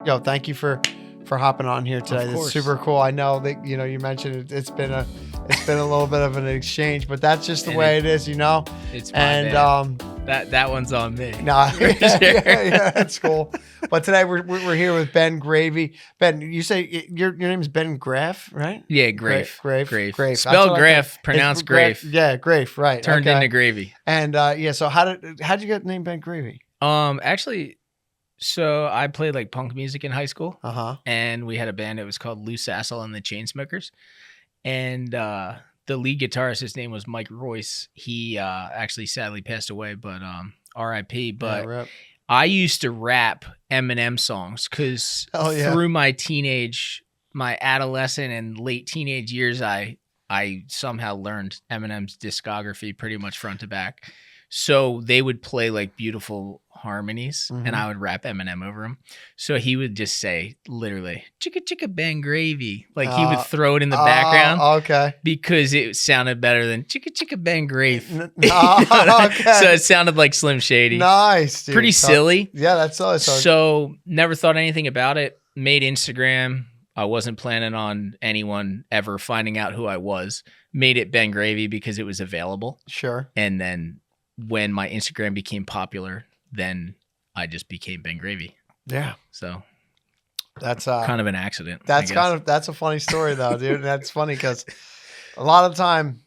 Yo, thank you for hopping on here today. Of It's course. super cool. I know that you mentioned it's been a little bit of an exchange, but that's just the way it is, It's my And bad. That one's on me. nah, For sure. yeah, that's cool. But today we're here with Ben Gravy. Ben, you say your name is Ben Graff, right? Yeah, Grafe. Grafe. Grafe. That's Spelled what I Graff, thought. pronounced It's Graff. Grafe. Yeah, Grafe, right. Turned okay. into gravy. And yeah, so how'd you get the name Ben Gravy? Actually, so I played like punk music in high school, And we had a band. It was called Lou Sassel and the Chainsmokers, and the lead guitarist, his name was Mike Royce. He actually sadly passed away, but R.I.P. But yeah, I used to rap Eminem songs because through my adolescent and late teenage years, I somehow learned Eminem's discography pretty much front to back. So they would play like beautiful harmonies and I would rap Eminem over them. So he would just say literally chicka chicka bang gravy. Like he would throw it in the background. Okay. Because it sounded better than chicka chicka bang gravy. Okay. So it sounded like Slim Shady. Nice, dude. Pretty silly. Yeah, that's silly. So never thought anything about it. Made Instagram. I wasn't planning on anyone ever finding out who I was. Made it Ben Gravy because it was available. Sure. And then when my Instagram became popular, then I just became Ben Gravy. Yeah. So that's kind of an accident. That's that's a funny story though, dude. That's funny because a lot of the time,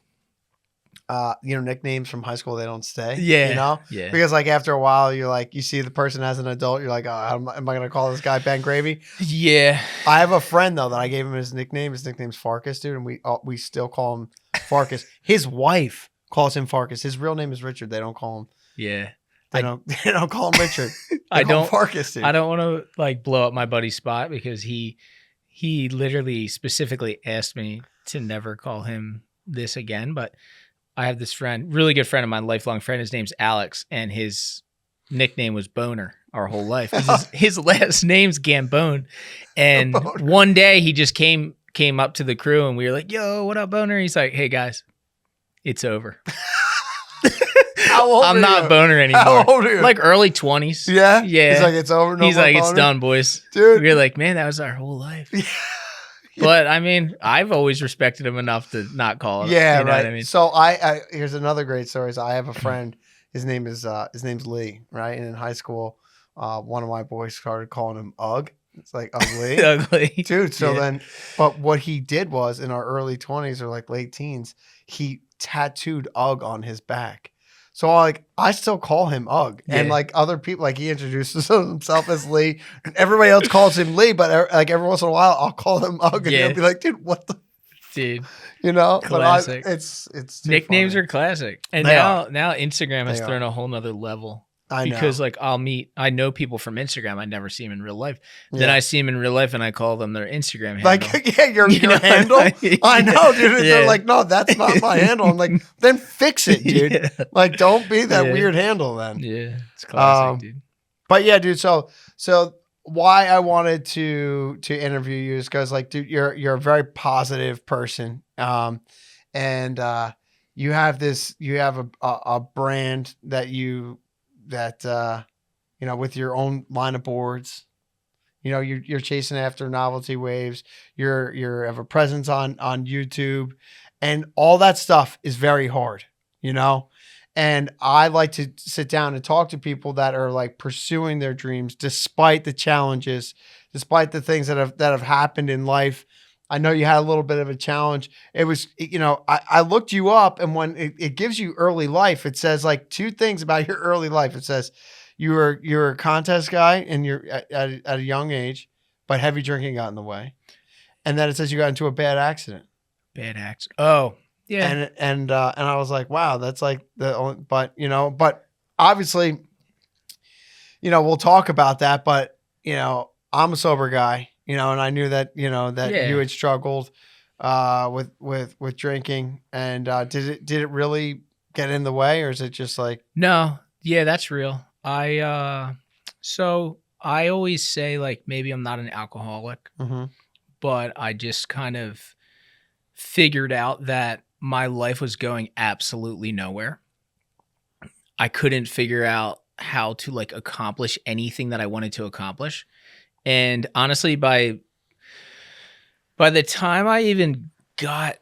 nicknames from high school, they don't stay. Yeah. Yeah. Because like after a while, you're like, you see the person as an adult, you're like, oh, am I going to call this guy Ben Gravy? Yeah. I have a friend though that I gave him his nickname. His nickname's Farkas, dude, and we still call him Farkas. His wife calls him Farkas. His real name is Richard. They don't call him. Yeah. They don't call him Richard. I don't Farkas, dude. I don't want to like blow up my buddy's spot because he literally specifically asked me to never call him this again. But I have this friend, really good friend of mine, lifelong friend. His name's Alex, and his nickname was Boner our whole life. His last name's Gambone. And one day he just came up to the crew and we were like, yo, what up, Boner? He's like, hey guys, it's over. I'm not Boner anymore. How old are you? Like early 20s. Yeah? Yeah. He's like, it's over. He's like, it's done, boys. Dude. We were like, man, that was our whole life. Yeah. But I mean, I've always respected him enough to not call him. Yeah, you know right. what I mean? So here's another great story. So I have a friend. His name's Lee, right? And in high school, one of my boys started calling him Ugg. It's like ugly. Ugly. Dude. So then, but what he did was in our early 20s or like late teens, he tattooed Ugg on his back. So I still call him Ugg, and like other people, like he introduces himself as Lee, and everybody else calls him Lee. But like every once in a while, I'll call him Ugg, and he'll be like, "Dude, what the?" Dude, classic. But it's nicknames funny. are classic, and They now Instagram has thrown a whole nother level. I know. Because like I know people from Instagram. I never see them in real life. Then I see them in real life and I call them their Instagram handle. Like, your handle? I know, dude. They're like, no, that's not my handle. I'm like, then fix it, dude. Yeah. Like, don't be that weird handle then. Yeah, it's classic, dude. But yeah, dude. So why I wanted to interview you is because like, dude, you're a very positive person. And you have a brand that with your own line of boards, you're chasing after novelty waves. You have a presence on YouTube, and all that stuff is very hard, And I like to sit down and talk to people that are like pursuing their dreams despite the challenges, despite the things that have happened in life. I know you had a little bit of a challenge. It was, I looked you up, and when it gives you early life, it says like two things about your early life. It says you're a contest guy and you're at a young age, but heavy drinking got in the way. And then it says you got into a bad accident. Oh, yeah. And I was like, wow, that's like the only, but obviously, we'll talk about that, but I'm a sober guy. And I knew that, you had struggled with drinking. And did it really get in the way, or is it just like? No, yeah, that's real. So I always say like maybe I'm not an alcoholic, but I just kind of figured out that my life was going absolutely nowhere. I couldn't figure out how to like accomplish anything that I wanted to accomplish. And honestly, by the time I even got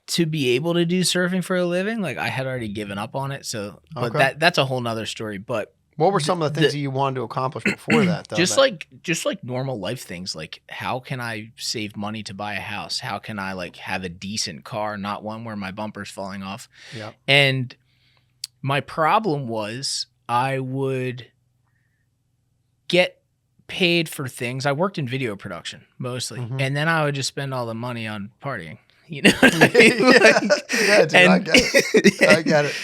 to be able to do surfing for a living, like I had already given up on it. So, but Okay. that's a whole nother story. But What were some of the things that you wanted to accomplish before that, though? just like normal life things, like how can I save money to buy a house? How can I like have a decent car, not one where my bumper's falling off? Yeah. And my problem was I would get paid for things. I worked in video production mostly, and then I would just spend all the money on partying. You know what I mean? Yeah, dude, I get it. I get it.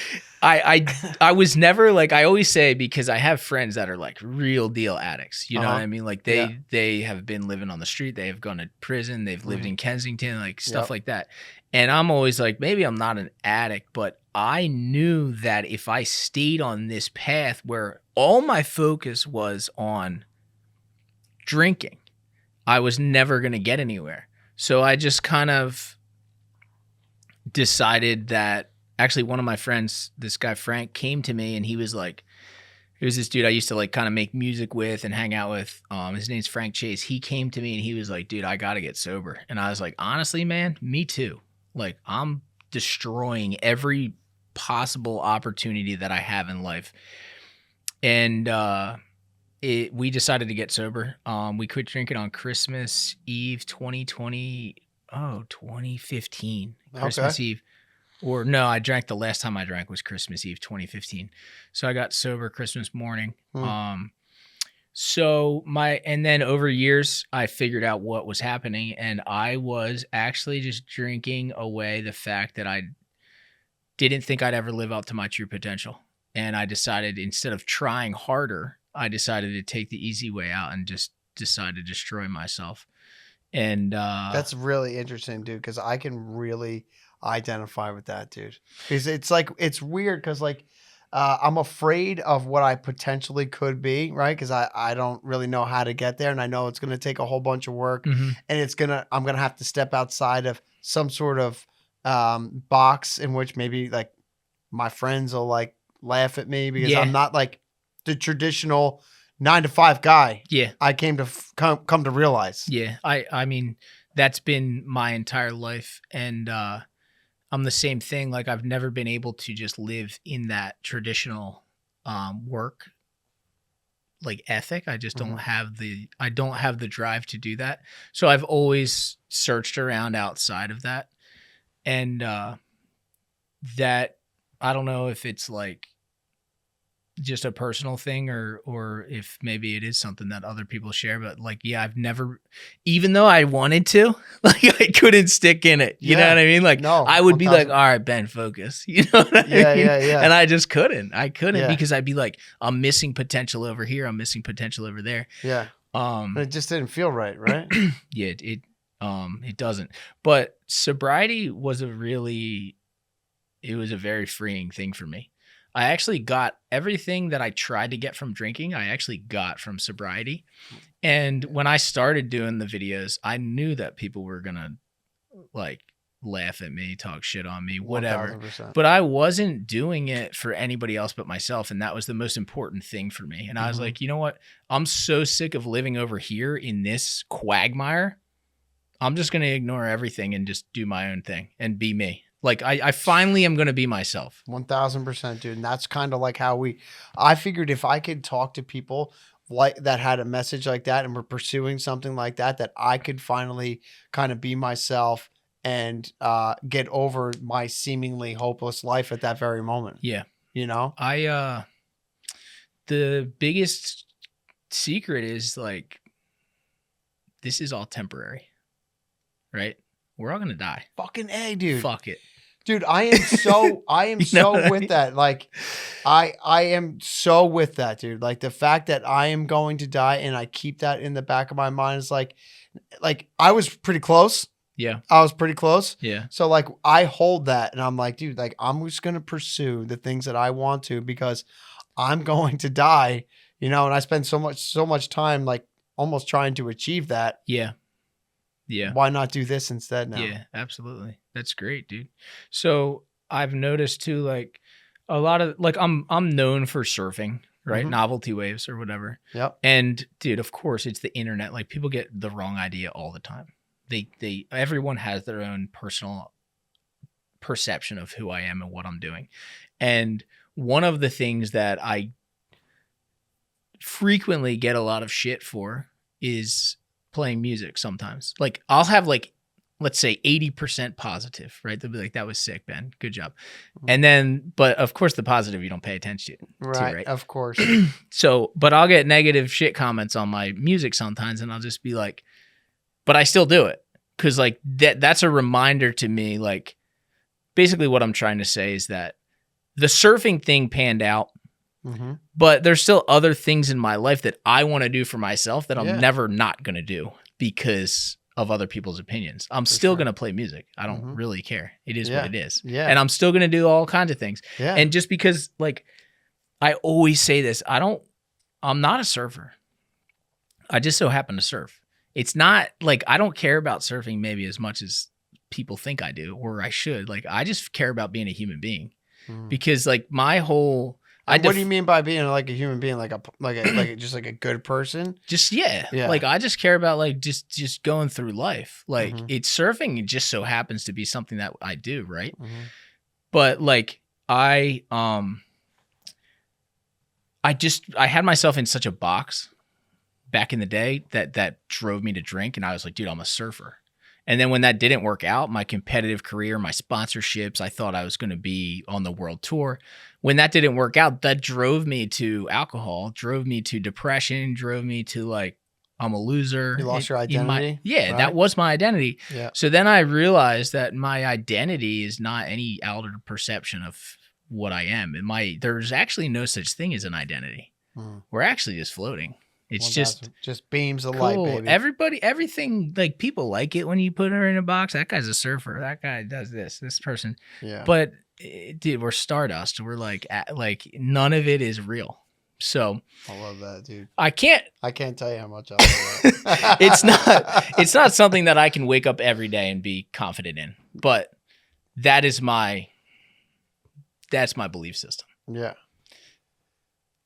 I was never like, I always say, because I have friends that are like real deal addicts. You know what I mean? Like they have been living on the street. They have gone to prison. They've lived in Kensington, like stuff like that. And I'm always like, maybe I'm not an addict, but I knew that if I stayed on this path where all my focus was on drinking, I was never going to get anywhere. So I just kind of decided that, actually one of my friends, this guy Frank, came to me and he was like, it was this dude I used to like kind of make music with and hang out with. His name's Frank Chase. He came to me and he was like, dude, I got to get sober. And I was like, honestly, man, me too. Like I'm destroying every possible opportunity that I have in life. And we decided to get sober. We quit drinking on Christmas Eve 2015. Christmas Eve. Or no, I drank the last time I drank was Christmas Eve 2015. So I got sober Christmas morning. And then over years, I figured out what was happening, and I was actually just drinking away the fact that I didn't think I'd ever live up to my true potential. And I decided, instead of trying harder, I decided to take the easy way out and just decide to destroy myself. And that's really interesting, dude, because I can really identify with that, dude. Because it's like, it's weird because like I'm afraid of what I potentially could be, right? Because I don't really know how to get there, and I know it's going to take a whole bunch of work, and I'm going to have to step outside of some sort of box in which maybe like my friends will like laugh at me because I'm not like the traditional 9-to-5 guy. Yeah. I came to come to realize. Yeah. I mean, that's been my entire life. And I'm the same thing. Like I've never been able to just live in that traditional work like ethic. I just don't have the drive to do that. So I've always searched around outside of that. And that, I don't know if it's like just a personal thing or if maybe it is something that other people share, but like, yeah, I've never, even though I wanted to, like I couldn't stick in it. You know what I mean? Like no, I would be like, all right, Ben, focus. You know what I mean? Yeah. And I just couldn't. Because I'd be like, I'm missing potential over here. I'm missing potential over there. Yeah. It just didn't feel right. Yeah, it doesn't. But sobriety was a very freeing thing for me. I actually got everything that I tried to get from drinking, I actually got from sobriety. And when I started doing the videos, I knew that people were going to like laugh at me, talk shit on me, whatever. 1000%. But I wasn't doing it for anybody else but myself. And that was the most important thing for me. And I was like, you know what? I'm so sick of living over here in this quagmire. I'm just going to ignore everything and just do my own thing and be me. Like I finally am going to be myself. 1000%, dude. And that's kind of like how I figured if I could talk to people like that had a message like that and were pursuing something like that, that I could finally kind of be myself and get over my seemingly hopeless life at that very moment. Yeah. You know, the biggest secret is like, this is all temporary, right? We're all going to die. Fucking A, dude. Fuck it. Dude, I am so with that. Like I am so with that, dude. Like the fact that I am going to die and I keep that in the back of my mind is like I was pretty close. Yeah. I was pretty close. Yeah. So like I hold that and I'm like, dude, like I'm just going to pursue the things that I want to because I'm going to die, you know, and I spend so much time like almost trying to achieve that. Yeah. Yeah. Why not do this instead now? Yeah, absolutely. That's great, dude. So I've noticed too, like a lot of like I'm known for surfing. right? Novelty waves or whatever. Yep. And dude, of course, it's the internet. Like people get the wrong idea all the time. Everyone has their own personal perception of who I am and what I'm doing. And one of the things that I frequently get a lot of shit for is playing music sometimes. Like I'll have like, let's say 80% positive, right? They'll be like, that was sick, Ben. Good job. And then, but of course the positive you don't pay attention to, right? Of course. So, but I'll get negative shit comments on my music sometimes and I'll just be like, but I still do it. Cause like that's a reminder to me, like basically what I'm trying to say is that the surfing thing panned out, but there's still other things in my life that I want to do for myself that I'm never not going to do because of other people's opinions. I'm still going to play music. I don't really care. It is what it is. Yeah. And I'm still going to do all kinds of things. Yeah. And just because like, I always say this, I'm not a surfer. I just so happen to surf. It's not like, I don't care about surfing maybe as much as people think I do, or I should. Like, I just care about being a human being because like my whole, what do you mean by being like a human being? Like just like a good person? Just, yeah. Like I just care about like, just going through life. Like it's surfing. It just so happens to be something that I do. Right. But like, I had myself in such a box back in the day that drove me to drink. And I was like, dude, I'm a surfer. And then when that didn't work out, my competitive career, my sponsorships, I thought I was going to be on the world tour. When that didn't work out, that drove me to alcohol, drove me to depression, drove me to like, I'm a loser. You lost your identity? Right? That was my identity. Yeah. So then I realized that my identity is not any outer perception of what I am. There's actually no such thing as an identity. We're actually just floating. It's just beams of cool. light, baby. Everything, like people like it when you put her in a box. That guy's a surfer. That guy does this person. Yeah. But dude, we're stardust. We're like none of it is real. So I love that, dude. I can't tell you how much I love that. it's not something that I can wake up every day and be confident in. But that's my belief system. Yeah.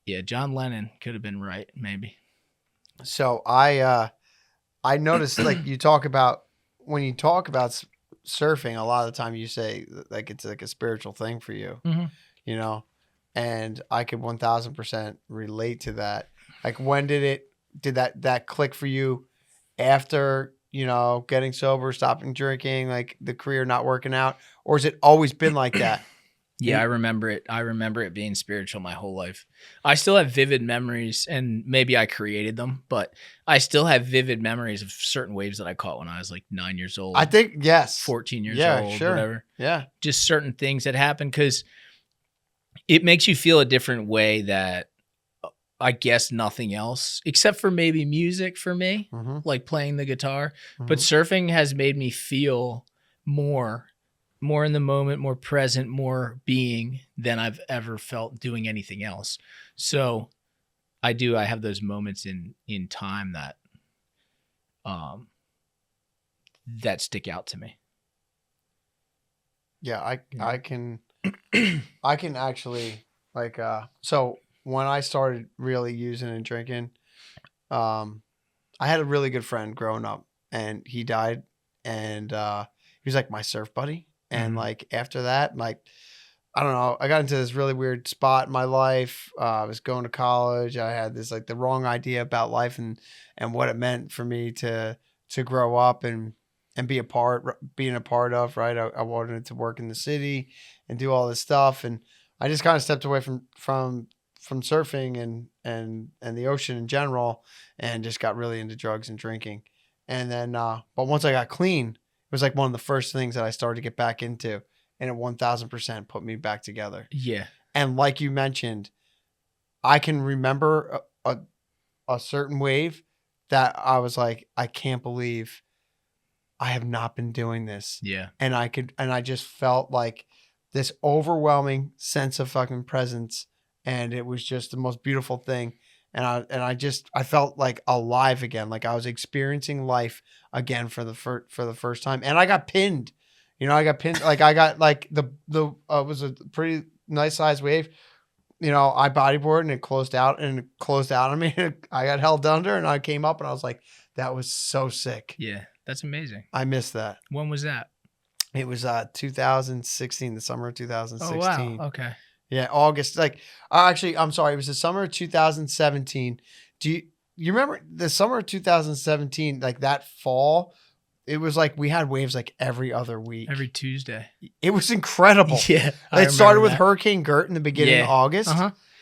Yeah, John Lennon could have been right, maybe. So I noticed like when you talk about surfing, a lot of the time you say like it's like a spiritual thing for you, you know, and I could 1000% relate to that. Like when did that click for you after, you know, getting sober, stopping drinking, like the career not working out, or has it always been like that? Yeah, I remember it. I remember it being spiritual my whole life. I still have vivid memories, and maybe I created them, but I still have vivid memories of certain waves that I caught when I was like 9 years old. I think, yes. 14 years old, sure. whatever. Yeah. Just certain things that happen because it makes you feel a different way that I guess nothing else, except for maybe music for me, like playing the guitar. But surfing has made me feel more in the moment, more present, more being than I've ever felt doing anything else. So I have those moments in time that that stick out to me. Yeah, I can actually like so when I started really using and drinking, I had a really good friend growing up and he died, and he was like my surf buddy. And like after that, like, I don't know, I got into this really weird spot in my life. I was going to college. I had this like the wrong idea about life and what it meant for me to grow up and being a part of, right? I wanted to work in the city and do all this stuff. And I just kind of stepped away from surfing and the ocean in general, and just got really into drugs and drinking. And then, but once I got clean, it was like one of the first things that I started to get back into, and it 1000% put me back together. Yeah. And like you mentioned, I can remember a certain wave that I was like, I can't believe I have not been doing this. Yeah. And I just felt like this overwhelming sense of fucking presence, and it was just the most beautiful thing. And I felt like alive again, like I was experiencing life again for the first time. And I got pinned, like I got like the was a pretty nice sized wave. you know, I bodyboarded and it closed out on me. I got held under and I came up and I was like, that was so sick. Yeah, that's amazing. I missed that. When was that? It was 2016, the summer of 2016. Oh, wow. Okay. Yeah, August. Like, actually, I'm sorry. It was the summer of 2017. Do you remember the summer of 2017? Like that fall, it was like we had waves like every other week. Every Tuesday. It was incredible. Yeah. It started with Hurricane Gert in the beginning of August,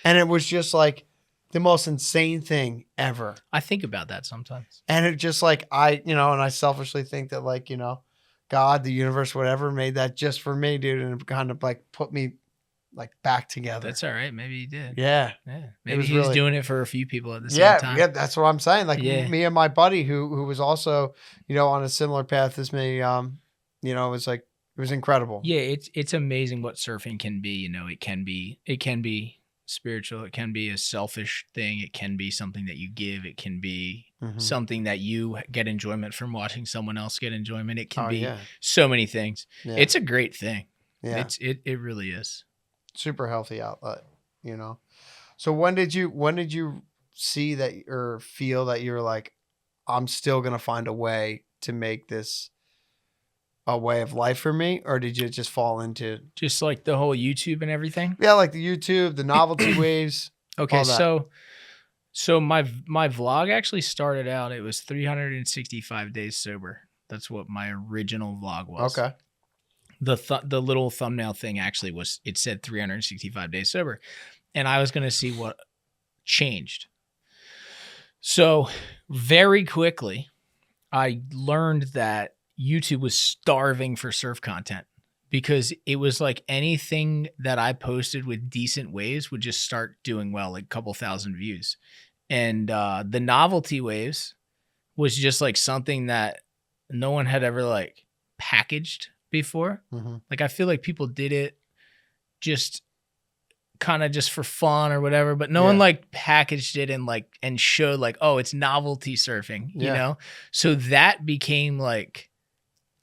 and it was just like the most insane thing ever. I think about that sometimes. And it just like and I selfishly think that like, you know, God, the universe, whatever, made that just for me, dude, and it kind of like put me like back together. That's all right. Maybe he did. Yeah. Maybe he was doing it for a few people at the same time. Yeah, that's what I'm saying. Like me and my buddy who was also, you know, on a similar path as me, you know, it was like, it was incredible. Yeah, it's amazing what surfing can be. You know, it can be spiritual. It can be a selfish thing. It can be something that you give. It can be something that you get enjoyment from watching someone else get enjoyment. It can be so many things. Yeah. It's a great thing. Yeah. It really is. Super healthy outlet, you know? So when did you see that or feel that you're like, I'm still going to find a way to make this a way of life for me? Or did you just fall into just like the whole YouTube and everything? Yeah. Like the YouTube, the novelty waves. Okay. So my vlog actually started out, it was 365 days sober. That's what my original vlog was. Okay. The little thumbnail thing actually it said 365 days sober, and I was going to see what changed. So very quickly, I learned that YouTube was starving for surf content because it was like anything that I posted with decent waves would just start doing well, like a couple thousand views. And the novelty waves was just like something that no one had ever like packaged before. Like I feel like people did it just kind of just for fun or whatever, but no one like packaged it and showed like, oh, it's novelty surfing, you know? So that became like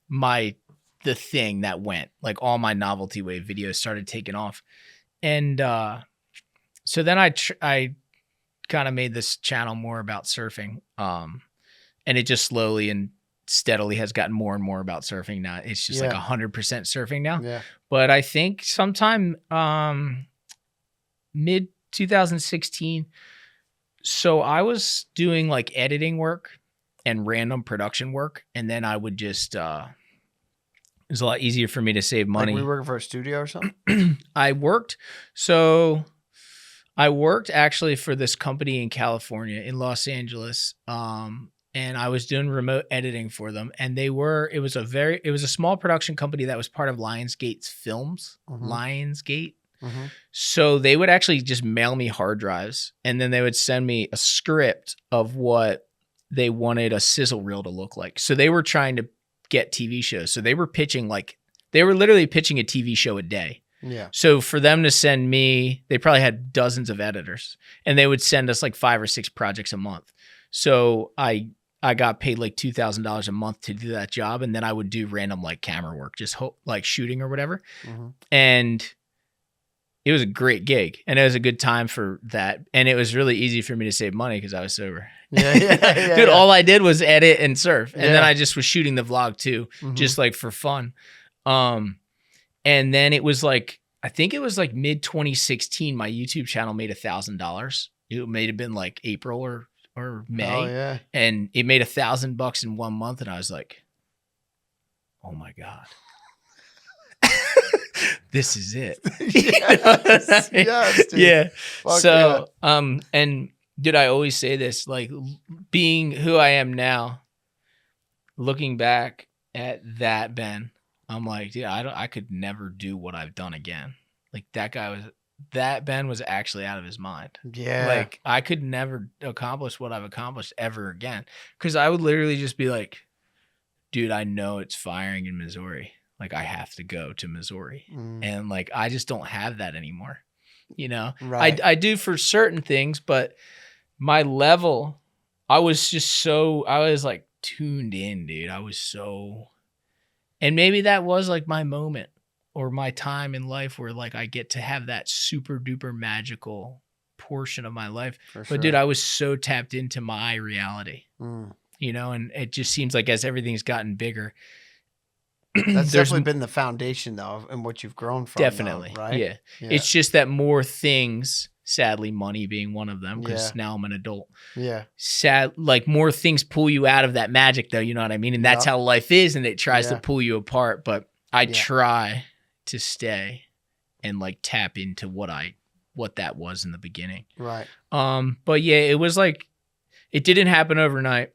the thing that went, like all my novelty wave videos started taking off. And so then I kind of made this channel more about surfing. And it just slowly and steadily has gotten more and more about surfing now. It's just like 100% surfing now. Yeah. But I think sometime mid 2016, so I was doing like editing work and random production work, and then I would just it was a lot easier for me to save money. Like we working for a studio or something? I worked actually for this company in California, in Los Angeles. And I was doing remote editing for them. And it was a small production company that was part of Lionsgate's films. Lionsgate. So they would actually just mail me hard drives, and then they would send me a script of what they wanted a sizzle reel to look like. So they were trying to get TV shows. So they were literally pitching a TV show a day. Yeah. So for them to send me, they probably had dozens of editors, and they would send us like 5 or 6 projects a month. So I got paid like $2,000 a month to do that job. And then I would do random like camera work, just like shooting or whatever. And it was a great gig, and it was a good time for that. And it was really easy for me to save money because I was sober. Dude, all I did was edit and surf. And then I just was shooting the vlog too, just like for fun. And then it was like, I think it was like mid 2016, my YouTube channel made $1,000. It may have been like April or May. Oh, yeah. And it made $1,000 in 1 month. And I was like, oh my God, this is it. Yes, yes, dude. Yeah. So, and dude, I always say this, like being who I am now, looking back at that Ben, I'm like, dude, I could never do what I've done again. Like that Ben was actually out of his mind. Yeah. Like I could never accomplish what I've accomplished ever again. Cause I would literally just be like, dude, I know it's firing in Missouri. Like I have to go to Missouri. And like, I just don't have that anymore. You know, right. I do for certain things, but my level, I was like tuned in, dude. And maybe that was like my moment. or my time in life where like I get to have that super duper magical portion of my life. For But dude, sure. I was so tapped into my reality, you know, and it just seems like as everything's gotten bigger, That's there's definitely been the foundation though, and what you've grown from. definitely, though, right? yeah. Yeah. It's just that more things, sadly, money being one of them, because Yeah. now I'm an adult. Yeah. Sad, like more things pull you out of that magic, though. You know what I mean? And that's how life is, and it tries to pull you apart. But I try to stay and like tap into what that was in the beginning. Right. But yeah, it was like it didn't happen overnight.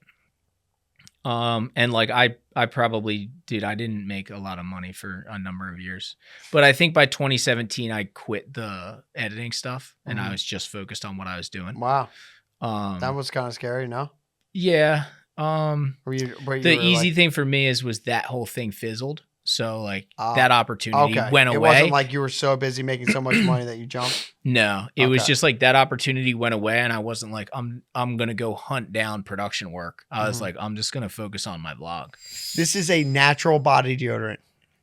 And like I probably did. I didn't make a lot of money for a number of years, but I think by 2017 I quit the editing stuff and I was just focused on what I was doing. Wow. That was kind of scary, no? Yeah. The easy thing for me was that whole thing fizzled. So like that opportunity went away. It wasn't like you were so busy making so much money that you jumped. No, it was just like that opportunity went away, and I wasn't like I'm gonna go hunt down production work. I was like I'm just gonna focus on my vlog. This is a natural body deodorant,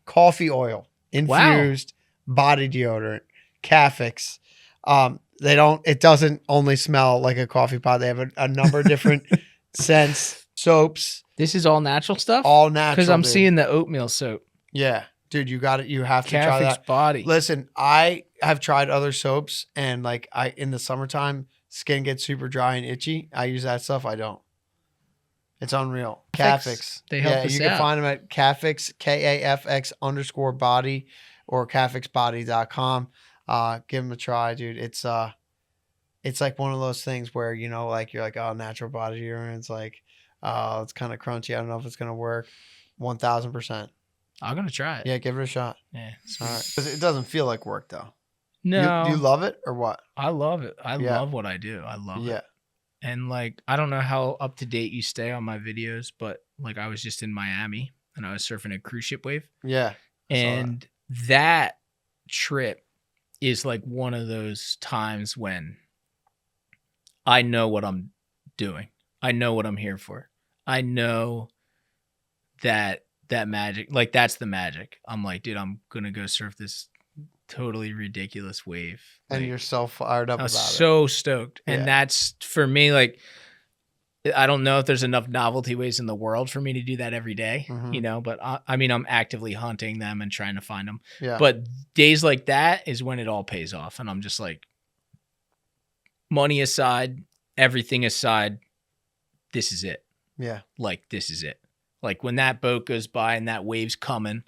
coffee oil infused body deodorant, Cafix. It doesn't only smell like a coffee pot. They have a number of different scents, soaps. This is all natural stuff. All natural. Because I'm seeing the oatmeal soap. Yeah, dude, you got it. You have to try that. Body. Listen, I have tried other soaps, and like in the summertime, skin gets super dry and itchy. I use that stuff. I don't. It's unreal. Cafix. They help us you can out. find them at Cafix, KAFX_body, or CafixBody.com. Give them a try, dude. It's like one of those things where like you're like, oh, natural body deodorant. It's like, oh, it's kind of crunchy. I don't know if it's gonna work. 1000%. I'm gonna try it. Yeah, give it a shot. Yeah. All right. 'Cause it doesn't feel like work though. No. You love it or what? I love it. I love what I do. I love it. And like I don't know how up to date you stay on my videos, but like I was just in Miami and I was surfing a cruise ship wave. Yeah. And that trip is like one of those times when I know what I'm doing. I know what I'm here for. I know that magic, like that's the magic. I'm like, dude, I'm gonna go surf this totally ridiculous wave. And like, you're so fired up I was about it. so stoked. And that's for me, like I don't know if there's enough novelty waves in the world for me to do that every day, but I mean, I'm actively hunting them and trying to find them. Yeah. But days like that is when it all pays off. And I'm just like, money aside, everything aside, this is it. Yeah. Like, this is it. Like when that boat goes by and that wave's coming,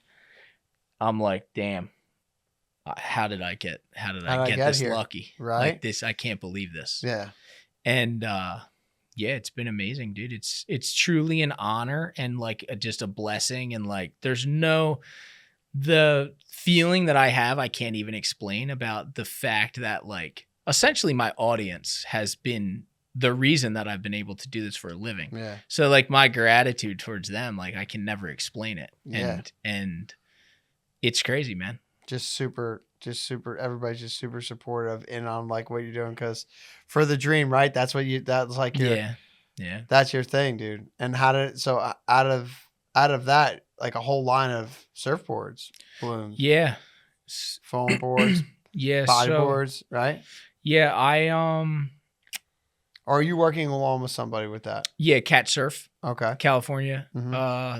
I'm like, damn, how did I get this here? lucky? Right. Like this, I can't believe this. Yeah. And, yeah, it's been amazing, dude. It's truly an honor and like just a blessing. And like, the feeling that I have, I can't even explain about the fact that like, essentially my audience has been the reason that I've been able to do this for a living. Yeah. So like my gratitude towards them, like I can never explain it. Yeah. And it's crazy, man. Just super, everybody's just super supportive and on like what you're doing. 'Cause for the dream, right? That's like your, yeah. That's your thing, dude. And so out of that, like a whole line of surfboards, blooms. Yeah. Foam boards. Yeah. Bodyboards, right? Yeah. Or are you working along with somebody with that? Yeah, Cat Surf, Okay. California,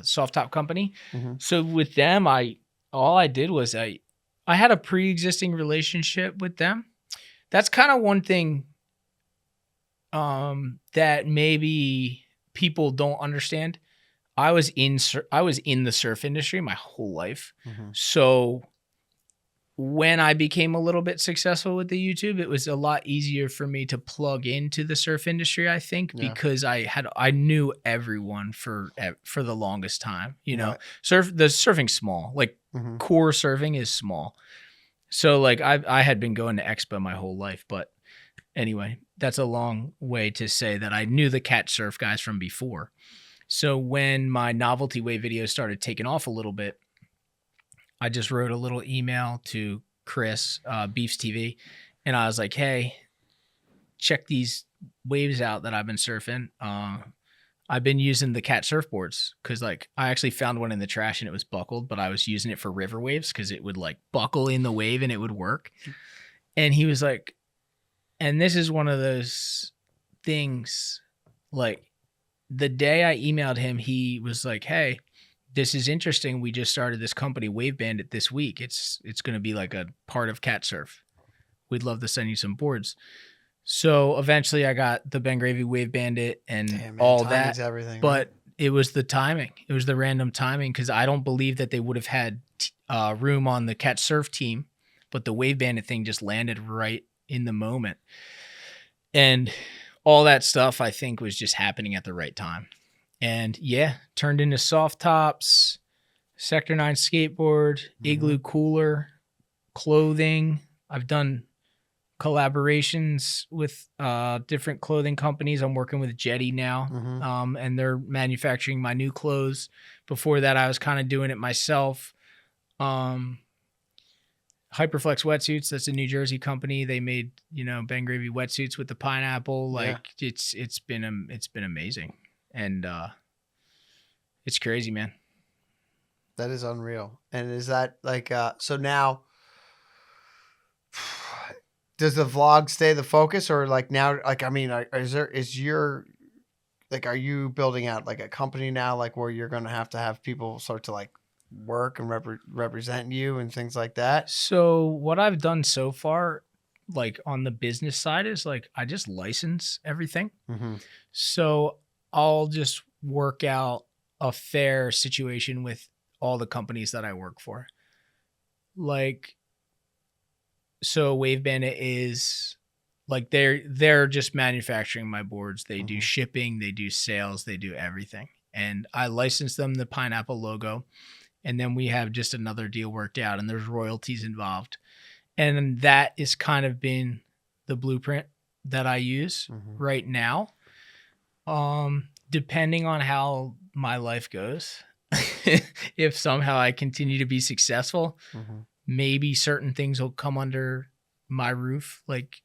soft top company. Mm-hmm. So with them, all I did was I had a pre-existing relationship with them. That's kind of one thing that maybe people don't understand. I was in the surf industry my whole life. Mm-hmm. So when I became a little bit successful with the YouTube, it was a lot easier for me to plug into the surf industry, I think, because I knew everyone for the longest time. You know, the surfing's small, like core surfing is small. So like I had been going to Expo my whole life, but anyway, that's a long way to say that I knew the Cat Surf guys from before. So when my novelty wave videos started taking off a little bit, I just wrote a little email to Chris, Beefs TV, and I was like, hey, check these waves out that I've been surfing. I've been using the cat surfboards because like I actually found one in the trash and it was buckled, but I was using it for river waves because it would like buckle in the wave and it would work. And he was like, and this is one of those things, like the day I emailed him, he was like, hey, this is interesting. We just started this company, Wave Bandit, this week. It's going to be like a part of Cat Surf. We'd love to send you some boards. So eventually I got the Ben Gravy Wave Bandit and Damn, man, all timing's that. everything, But right? it was the timing. It was the random timing because I don't believe that they would have had room on the Cat Surf team, but the Wave Bandit thing just landed right in the moment. And all that stuff I think was just happening at the right time. And yeah, turned into soft tops, Sector 9 skateboard, Igloo cooler, clothing. I've done collaborations with different clothing companies. I'm working with Jetty now, and they're manufacturing my new clothes. Before that, I was kind of doing it myself. Hyperflex Wetsuits, that's a New Jersey company. They made, Ben Gravy wetsuits with the pineapple. Like it's been amazing. And it's crazy, man. That is unreal. And is that like so now does the vlog stay the focus, or like now, like, I mean, are you building out like a company now, like where you're going to have people start to like work and represent you and things like that? So what I've done so far, like on the business side, is like I just license everything. So I'll just work out a fair situation with all the companies that I work for. Like, so Wave Bandit is like they're just manufacturing my boards. They do shipping, they do sales, they do everything. And I license them the pineapple logo. And then we have just another deal worked out and there's royalties involved. And that is kind of been the blueprint that I use right now. Depending on how my life goes, if somehow I continue to be successful, maybe certain things will come under my roof. Like,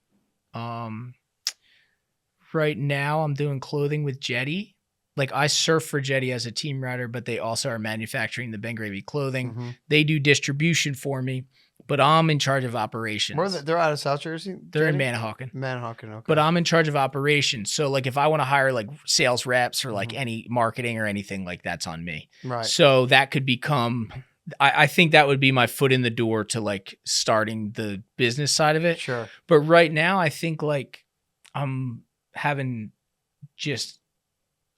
right now I'm doing clothing with Jetty. Like I surf for Jetty as a team rider, but they also are manufacturing the Ben Gravy clothing. They do distribution for me, but I'm in charge of operations. They're out of South Jersey? They're in Manahawkin. Okay. But I'm in charge of operations. So like if I want to hire like sales reps or like any marketing or anything, like that's on me. Right. So that could become, I think that would be my foot in the door to like starting the business side of it. Sure. But right now I think like I'm having just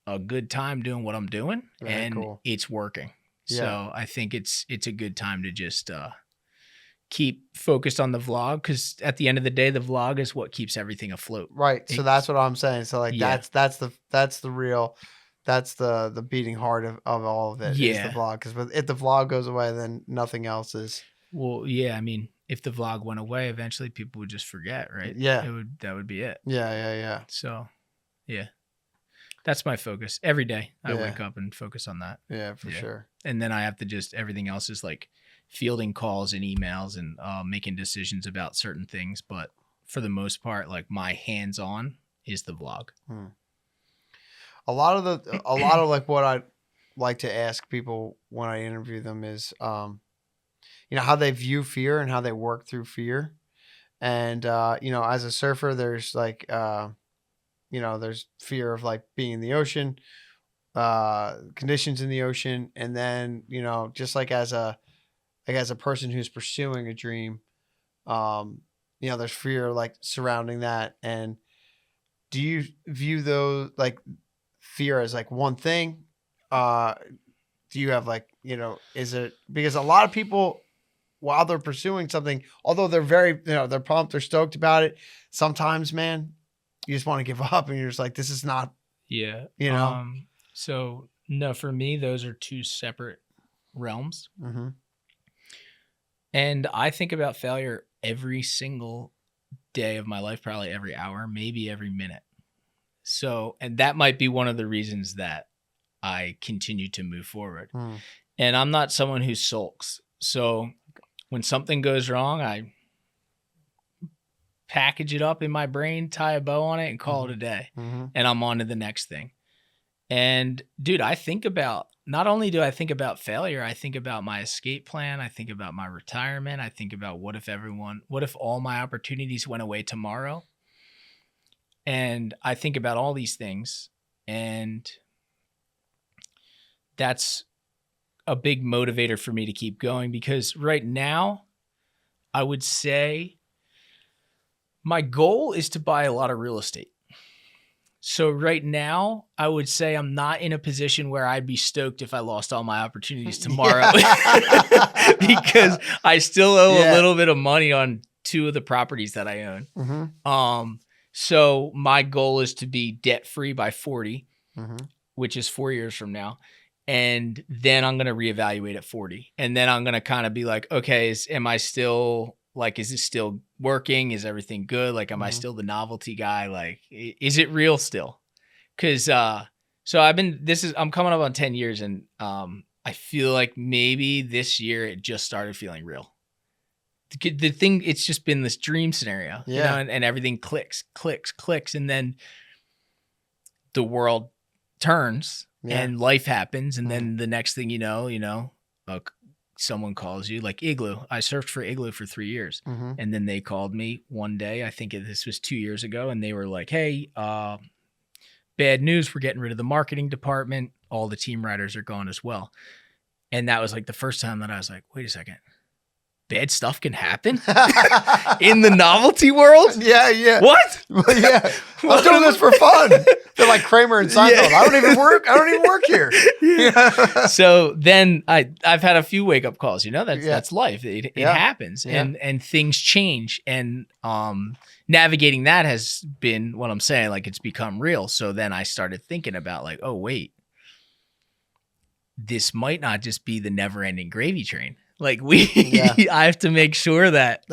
a good time doing what I'm doing. Very and cool. It's working. Yeah. So I think it's a good time to just keep focused on the vlog, because at the end of the day, the vlog is what keeps everything afloat. Right. So that's what I'm saying. So like that's the real, that's the beating heart of all of it. Is the vlog. Because if the vlog goes away, then nothing else is. Well, yeah. I mean, if the vlog went away, eventually people would just forget, right? Yeah. That would be it. Yeah. So, yeah. That's my focus every day. I wake up and focus on that. Yeah, for sure. And then I have to just, everything else is like fielding calls and emails and making decisions about certain things. But for the most part, like my hands-on is the vlog. A lot of like what I like to ask people when I interview them is, how they view fear and how they work through fear. And, as a surfer, there's like, there's fear of like being in the ocean, conditions in the ocean. And then, just like as a person who's pursuing a dream, there's fear like surrounding that. And do you view those like fear as like one thing? Do you have like, is it, because a lot of people, while they're pursuing something, although they're very, they're pumped, they're stoked about it, sometimes, man, you just want to give up and you're just like, this is not, So no, for me, those are two separate realms. And I think about failure every single day of my life, probably every hour, maybe every minute. So, and that might be one of the reasons that I continue to move forward. And I'm not someone who sulks. So when something goes wrong, I package it up in my brain, tie a bow on it, and call it a day. And I'm on to the next thing. And dude, not only do I think about failure, I think about my escape plan. I think about my retirement. I think about what if all my opportunities went away tomorrow? And I think about all these things, and that's a big motivator for me to keep going, because right now I would say my goal is to buy a lot of real estate. So right now, I would say I'm not in a position where I'd be stoked if I lost all my opportunities tomorrow, because I still owe a little bit of money on 2 of the properties that I own. Mm-hmm. So my goal is to be debt free by 40, Mm-hmm. which is 4 years from now. And then I'm going to reevaluate at 40. And then I'm going to kind of be like, okay, is this still working? Is everything good? Like, am I still the novelty guy? Like, is it real still? Cause, so I'm coming up on 10 years, and, I feel like maybe this year it just started feeling real. The thing, it's just been this dream scenario, you know, and everything clicks. And then the world turns and life happens. And then the next thing you know, someone calls you, like Igloo. I surfed for Igloo for 3 years. Mm-hmm. And then they called me one day, I think this was 2 years ago, and they were like, hey, bad news. We're getting rid of the marketing department. All the team riders are gone as well. And that was like the first time that I was like, wait a second. Bad stuff can happen in the novelty world? Yeah. What? Well, yeah. I'm doing this for fun. They're like Kramer and Seinfeld. I don't even work here. Yeah. So then I've had a few wake up calls, that's life. It happens, and things change, and navigating that has been what I'm saying. Like, it's become real. So then I started thinking about, like, oh wait, this might not just be the never ending gravy train. Like, I have to make sure that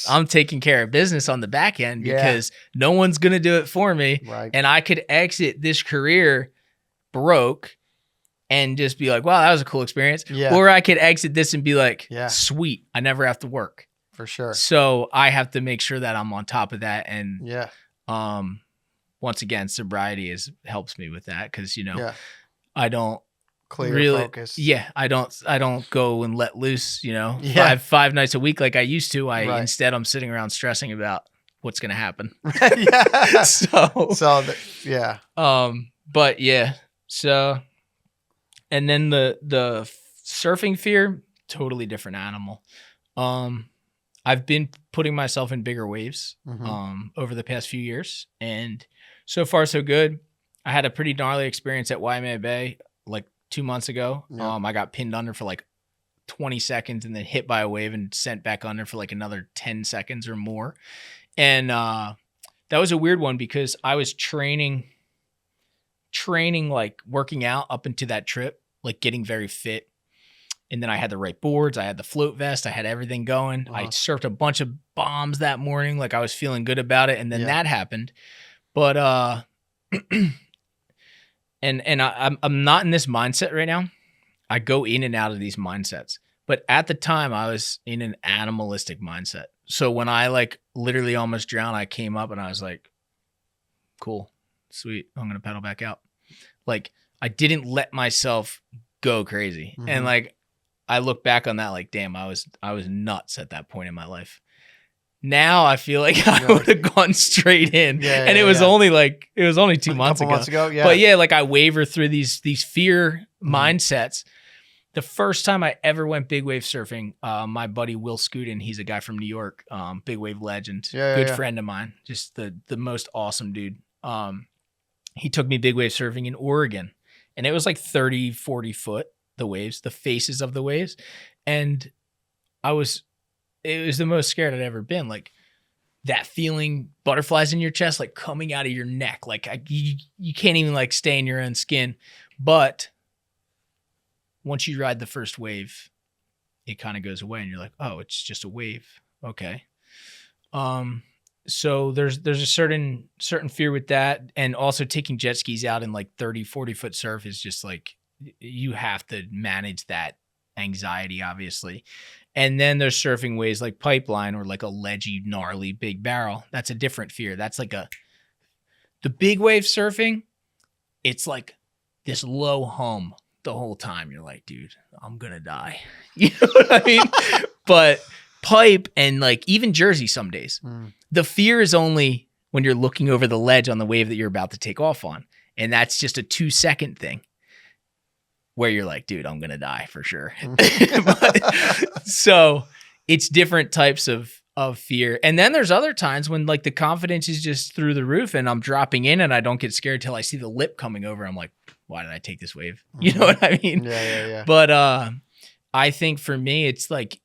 I'm taking care of business on the back end, because no one's going to do it for me. Right. And I could exit this career broke and just be like, wow, that was a cool experience. Yeah. Or I could exit this and be like, sweet, I never have to work. For sure. So I have to make sure that I'm on top of that. And once again, sobriety helps me with that, because, I don't clear focus. Yeah, I don't go and let loose, five nights a week like I used to. Instead, I'm sitting around stressing about what's going to happen. But yeah. So, and then the surfing fear, totally different animal. I've been putting myself in bigger waves over the past few years, and so far so good. I had a pretty gnarly experience at Waimea Bay like 2 months ago. I got pinned under for like 20 seconds and then hit by a wave and sent back under for like another 10 seconds or more. And that was a weird one, because I was training, like working out up into that trip, like getting very fit. And then I had the right boards. I had the float vest. I had everything going. I surfed a bunch of bombs that morning. Like, I was feeling good about it. And then that happened. But, And I'm not in this mindset right now. I go in and out of these mindsets. But at the time, I was in an animalistic mindset. So when I like literally almost drowned, I came up and I was like, cool, sweet, I'm going to pedal back out. Like, I didn't let myself go crazy. And like, I look back on that like, damn, I was nuts at that point in my life. Now I feel like I would have gone straight in, and it was only 2 months ago. But like, I waver through these fear mindsets. The first time I ever went big wave surfing, my buddy Will Scudin, he's a guy from New York, big wave legend, good friend of mine, just the most awesome dude. He took me big wave surfing in Oregon, and it was like 30, 40 foot, the waves, the faces of the waves, and it was the most scared I'd ever been. Like, that feeling, butterflies in your chest, like coming out of your neck. Like, you can't even like stay in your own skin. But once you ride the first wave, it kind of goes away, and you're like, oh, it's just a wave. Okay. So there's a certain fear with that. And also taking jet skis out in like 30, 40 foot surf is just like, you have to manage that anxiety, obviously. And then there's surfing waves like Pipeline, or like a ledgy, gnarly big barrel. That's a different fear. That's like the big wave surfing. It's like this low hum the whole time. You're like, dude, I'm going to die. You know what I mean? But pipe and like even Jersey some days, the fear is only when you're looking over the ledge on the wave that you're about to take off on. And that's just a 2-second thing where you're like, dude, I'm going to die for sure. So it's different types of fear. And then there's other times when like the confidence is just through the roof and I'm dropping in and I don't get scared till I see the lip coming over. I'm like, why did I take this wave? You know what I mean? Yeah. But I think for me, it's like,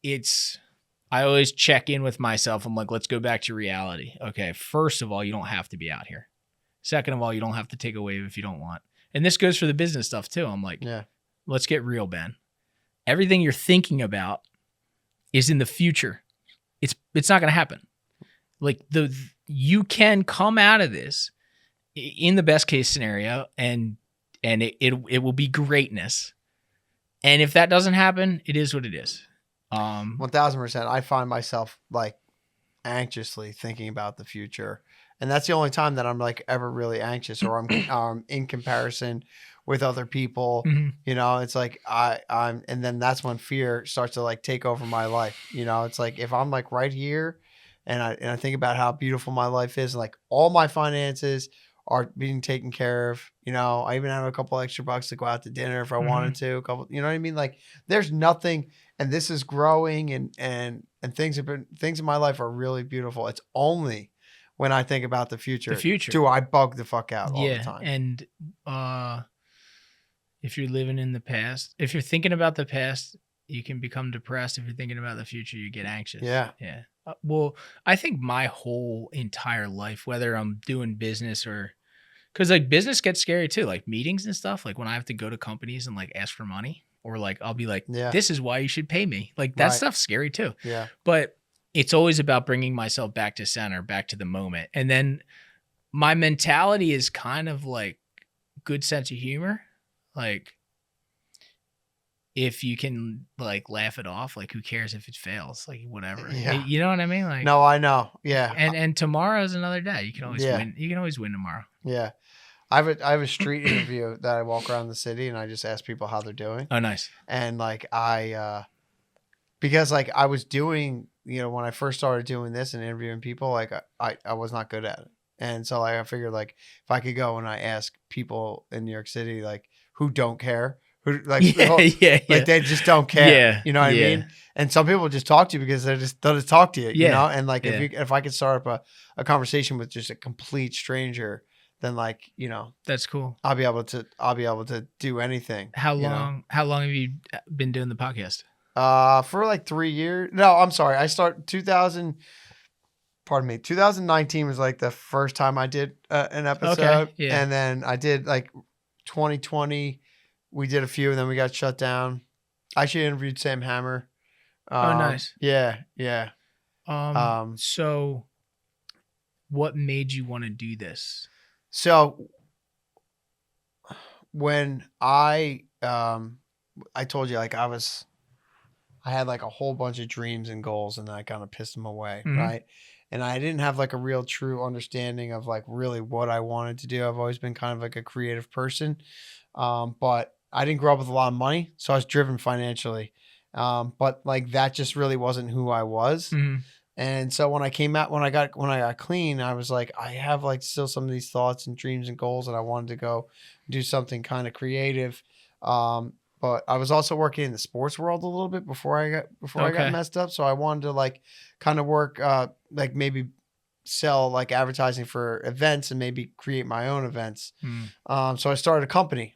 I always check in with myself. I'm like, let's go back to reality. Okay. First of all, you don't have to be out here. Second of all, you don't have to take a wave if you don't want. And this goes for the business stuff too. I'm like, let's get real, Ben. Everything you're thinking about is in the future. It's not going to happen. Like you can come out of this in the best case scenario and it will be greatness. And if that doesn't happen, it is what it is. 1000%. I find myself like anxiously thinking about the future. And that's the only time that I'm like ever really anxious or I'm in comparison with other people. Mm-hmm. You know, it's like I'm, and then that's when fear starts to like take over my life. You know, it's like if I'm like right here and I think about how beautiful my life is, and like all my finances are being taken care of. You know, I even have a couple extra bucks to go out to dinner if I wanted to. A couple, you know what I mean? Like there's nothing, and this is growing, and things in my life are really beautiful. It's only when I think about the future do I bug the fuck out all the time. And if you're living in the past, if you're thinking about the past, you can become depressed. If you're thinking about the future, you get anxious. Yeah. Well, I think my whole entire life, whether I'm doing business or, because like business gets scary too, like meetings and stuff. Like when I have to go to companies and like ask for money, or like I'll be like, this is why you should pay me. Like that stuff's scary too. Yeah. But it's always about bringing myself back to center, back to the moment. And then my mentality is kind of like good sense of humor. Like if you can like laugh it off, like who cares if it fails, like whatever. Yeah. You know what I mean? Like, no, I know. Yeah. And tomorrow's another day. You can always win. You can always win tomorrow. Yeah. I have a street interview that I walk around the city and I just ask people how they're doing. Oh, nice. And like because like I was doing, you know, when I first started doing this and interviewing people, like I was not good at it. And so like I figured like if I could go and I ask people in New York City like who don't care, who like like they just don't care. Yeah. You know what I mean? And some people just talk to you because they'll just talk to you, you know? And like if I could start up a conversation with just a complete stranger, then like, you know, that's cool. I'll be able to do anything. How long have you been doing the podcast? For like 3 years. No, I'm sorry. I started 2019 was like the first time I did an episode. Okay, yeah. And then I did like 2020. We did a few and then we got shut down. I actually interviewed Sam Hammer. Oh, nice. Yeah. So what made you want to do this? So when I told you like I had like a whole bunch of dreams and goals and I kind of pissed them away. Mm-hmm. Right. And I didn't have like a real true understanding of like really what I wanted to do. I've always been kind of like a creative person. But I didn't grow up with a lot of money, so I was driven financially. But like that just really wasn't who I was. Mm-hmm. And so when I got clean, I was like, I have like still some of these thoughts and dreams and goals, and I wanted to go do something kind of creative. But I was also working in the sports world a little bit before I got messed up. So I wanted to like kind of work, like maybe sell like advertising for events and maybe create my own events. So I started a company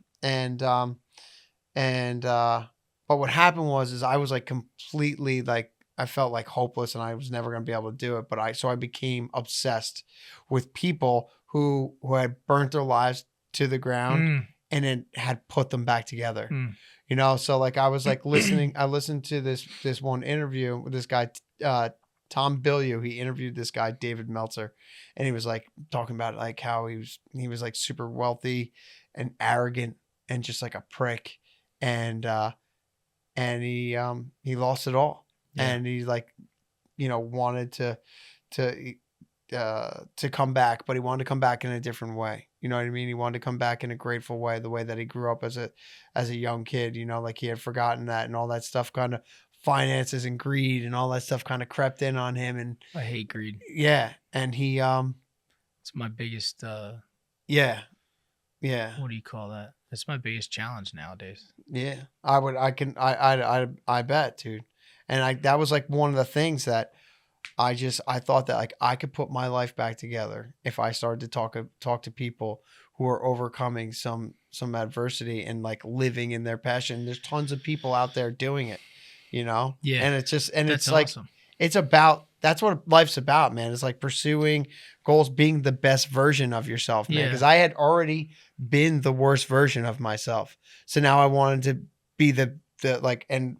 but what happened was I was like completely like, I felt like hopeless and I was never going to be able to do it. But I became obsessed with people who had burnt their lives to the ground and then had put them back together. You know, so like I was like listening. I listened to this one interview with this guy, Tom Bilyeu. He interviewed this guy, David Meltzer, and he was like talking about like how he was like super wealthy and arrogant and just like a prick, and he lost it all. And he like, you know, wanted to come back, but he wanted to come back in a different way. You know what I mean? He wanted to come back in a grateful way, the way that he grew up as a young kid, you know, like he had forgotten that, and all that stuff kind of finances and greed and all that stuff kind of crept in on him. And I hate greed. yeah, and he It's my biggest yeah. Yeah. what do you call that? That's my biggest challenge nowadays. Yeah. I bet, dude. And that was like one of the things that I thought that like I could put my life back together if I started to talk to people who are overcoming some adversity and like living in their passion. There's tons of people out there doing it, you know? Yeah. And it's just, and That's it's like, awesome. it's about, that's what life's about, man. It's like pursuing goals, being the best version of yourself, man. Yeah. Because I had already been the worst version of myself. So now I wanted to be the like, and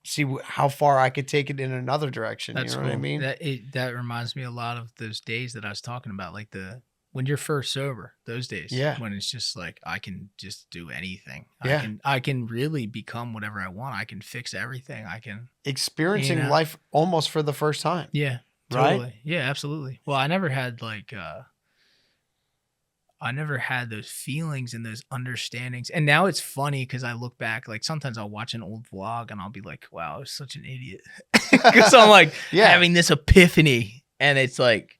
see how far I could take it in another direction. That's you know what I cool. mean? That reminds me a lot of those days that I was talking about, like when you're first sober, those days. Yeah. When it's just like I can just do anything. Yeah. I can really become whatever I want. I can fix everything. I can Experiencing life almost for the first time. Yeah. Right? Totally. Yeah, absolutely. Well, I never had those feelings and those understandings. And now it's funny because I look back, like sometimes I'll watch an old vlog and I'll be like, wow, I was such an idiot. Because I'm like having this epiphany. And it's like,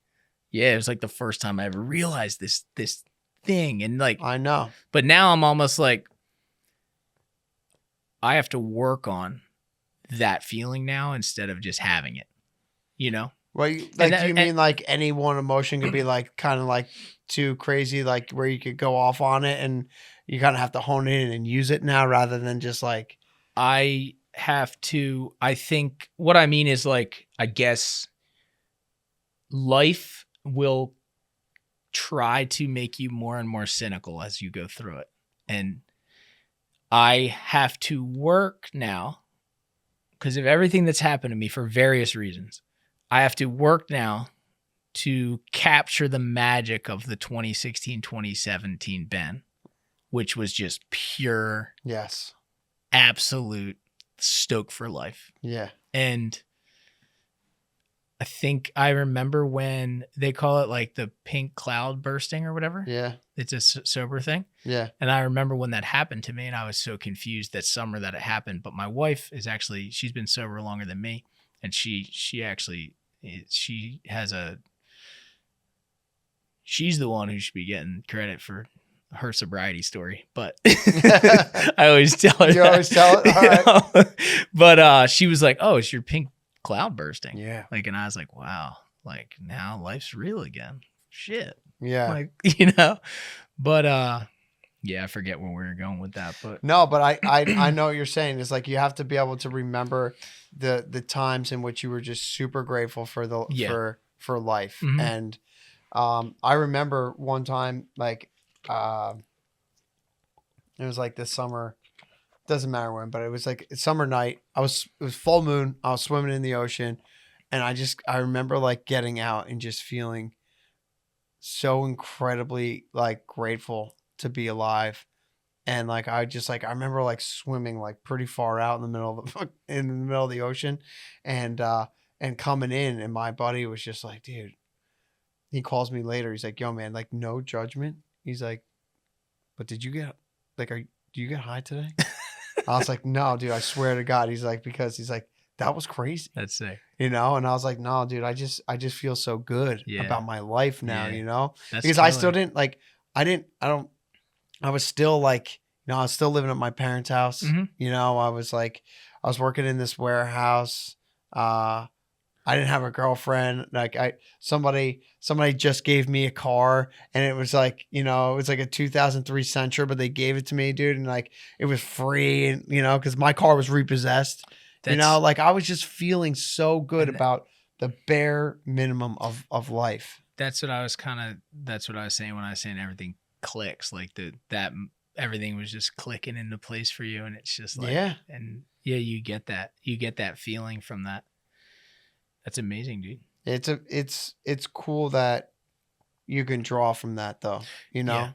yeah, it was like the first time I ever realized this thing. And like, I know. But now I'm almost like, I have to work on that feeling now instead of just having it, you know? Well, do you mean like any one emotion could be like kind of like too crazy, like where you could go off on it and you kind of have to hone it in and use it now rather than just like. I think what I mean is like, I guess life will try to make you more and more cynical as you go through it. And I have to work now because of everything that's happened to me for various reasons. I have to work now to capture the magic of the 2016, 2017 Ben, which was just pure, Yes. absolute stoke for life. Yeah. And I think I remember when they call it like the pink cloud bursting or whatever. Yeah. It's a sober thing. Yeah. And I remember when that happened to me and I was so confused that summer that it happened. But my wife she's been sober longer than me. And she's the one who should be getting credit for her sobriety story, but I always tell her. You always tell it? All right. But she was like, "Oh, it's your pink cloud bursting." Yeah. Like, and I was like, "Wow, like now life's real again." Shit. Yeah. Like, you know, but yeah, I forget where we were going with that, but no, but I know what you're saying. It's like you have to be able to remember the times in which you were just super grateful for for life. Mhm. And I remember one time like it was like this summer, doesn't matter when, but it was like a summer night. It was full moon. I was swimming in the ocean, and I remember like getting out and just feeling so incredibly like grateful to be alive. And like I remember like swimming like pretty far out in the middle of the ocean, and coming in, and my buddy was just like, dude, he calls me later, he's like, yo man, like no judgment, he's like, but did you get like do you get high today? I was like, no dude, I swear to God. He's like, because he's like, that was crazy. that's sick. You know, and I was like, no, dude, I just feel so good about my life now, Yeah. you know, That's because killer. I still didn't like, I was still like, you know, I was still living at my parents' house. Mhm. You know, I was working in this warehouse. I didn't have a girlfriend. Like somebody just gave me a car, and it was like, you know, it was like a 2003 Sentra, but they gave it to me, dude. And like, it was free, and you know, cause my car was repossessed, you know, like I was just feeling so good about the bare minimum of life. That's what I was saying when I was saying everything clicks, like that everything was just clicking into place for you. And it's just like, yeah. And yeah, you get that feeling from that. That's amazing, dude. It's cool that you can draw from that though, you know,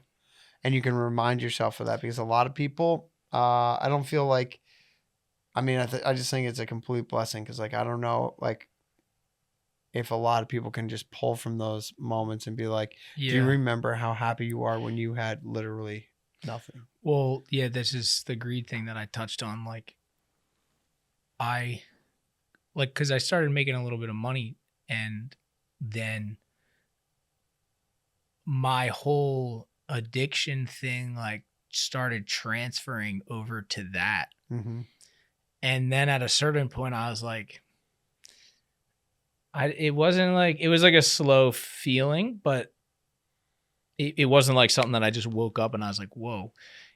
and you can remind yourself of that, because a lot of people, I don't feel like, I mean, I just think it's a complete blessing. Cause like, I don't know, like if a lot of people can just pull from those moments and be like, Yeah. do you remember how happy you are when you had literally nothing? Well, yeah, this is the greed thing that I touched on. Like, because I started making a little bit of money, and then my whole addiction thing, like, started transferring over to that. Mm-hmm. And then at a certain point, I was like, it was like a slow feeling, but it wasn't like something that I just woke up and I was like, whoa.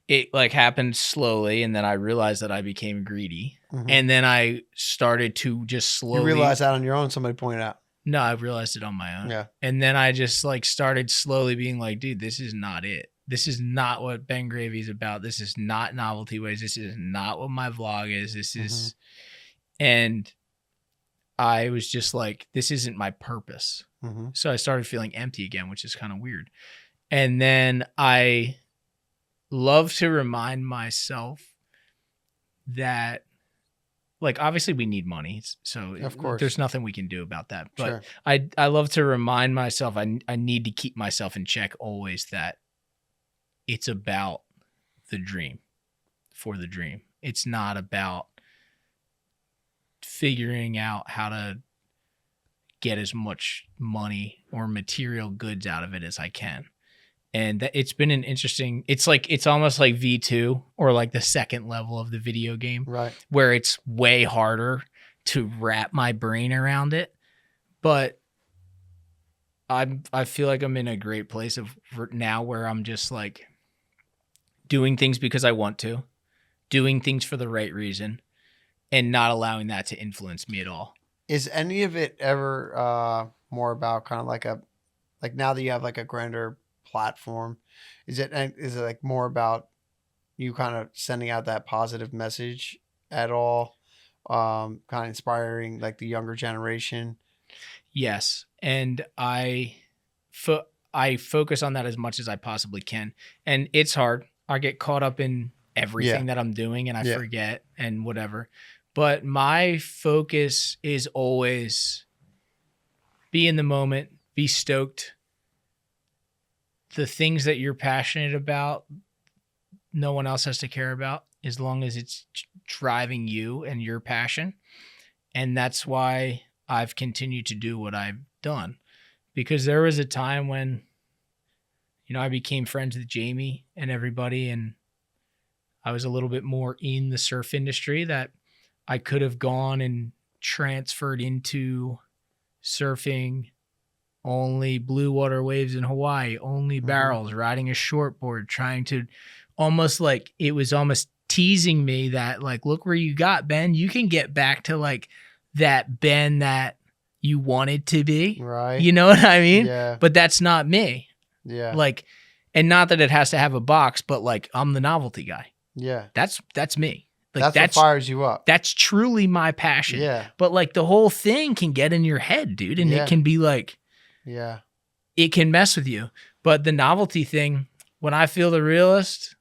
It like happened slowly, and then I realized that I became greedy. Mm-hmm. And then I started to just slowly. You realized that on your own? Somebody pointed out. No, I realized it on my own. Yeah. And then I just like started slowly being like, dude, this is not it. This is not what Ben Gravy is about. This is not Novelty Ways. This is not what my vlog is. This is, and I was just like, this isn't my purpose. Mm-hmm. So I started feeling empty again, which is kind of weird. And then I love to remind myself that, like, obviously we need money, so Of course there's nothing we can do about that. But sure. I love to remind myself, I need to keep myself in check always, that it's about the dream, for the dream. It's not about figuring out how to get as much money or material goods out of it as I can. And it's been an interesting, it's almost like V2 or like the second level of the video game, Right. where it's way harder to wrap my brain around it. But I feel like I'm in a great place now where I'm just like doing things because I want to, doing things for the right reason, and not allowing that to influence me at all. Is any of it ever more about kind of like now that you have like a grander platform, is it like more about you kind of sending out that positive message at all, kind of inspiring like the younger generation? Yes, and I focus on that as much as I possibly can, and it's hard. I get caught up in everything that I'm doing, and I forget and whatever. But my focus is always be in the moment, be stoked. The things that you're passionate about, no one else has to care about, as long as it's driving you and your passion. And that's why I've continued to do what I've done. Because there was a time when, I became friends with Jamie and everybody, and I was a little bit more in the surf industry, that I could have gone and transferred into surfing only blue water waves in Hawaii, only barrels, riding a shortboard, trying to almost like, it was almost teasing me that like, look where you got, Ben. You can get back to like that Ben that you wanted to be. Right. You know what I mean? Yeah. But that's not me. Yeah. Like, and not that it has to have a box, but like, I'm the novelty guy. Yeah. That's me. Like, that's what fires you up. That's truly my passion. Yeah. But like the whole thing can get in your head, dude. And it can be like, it can mess with you. But the novelty thing, when I feel the realest,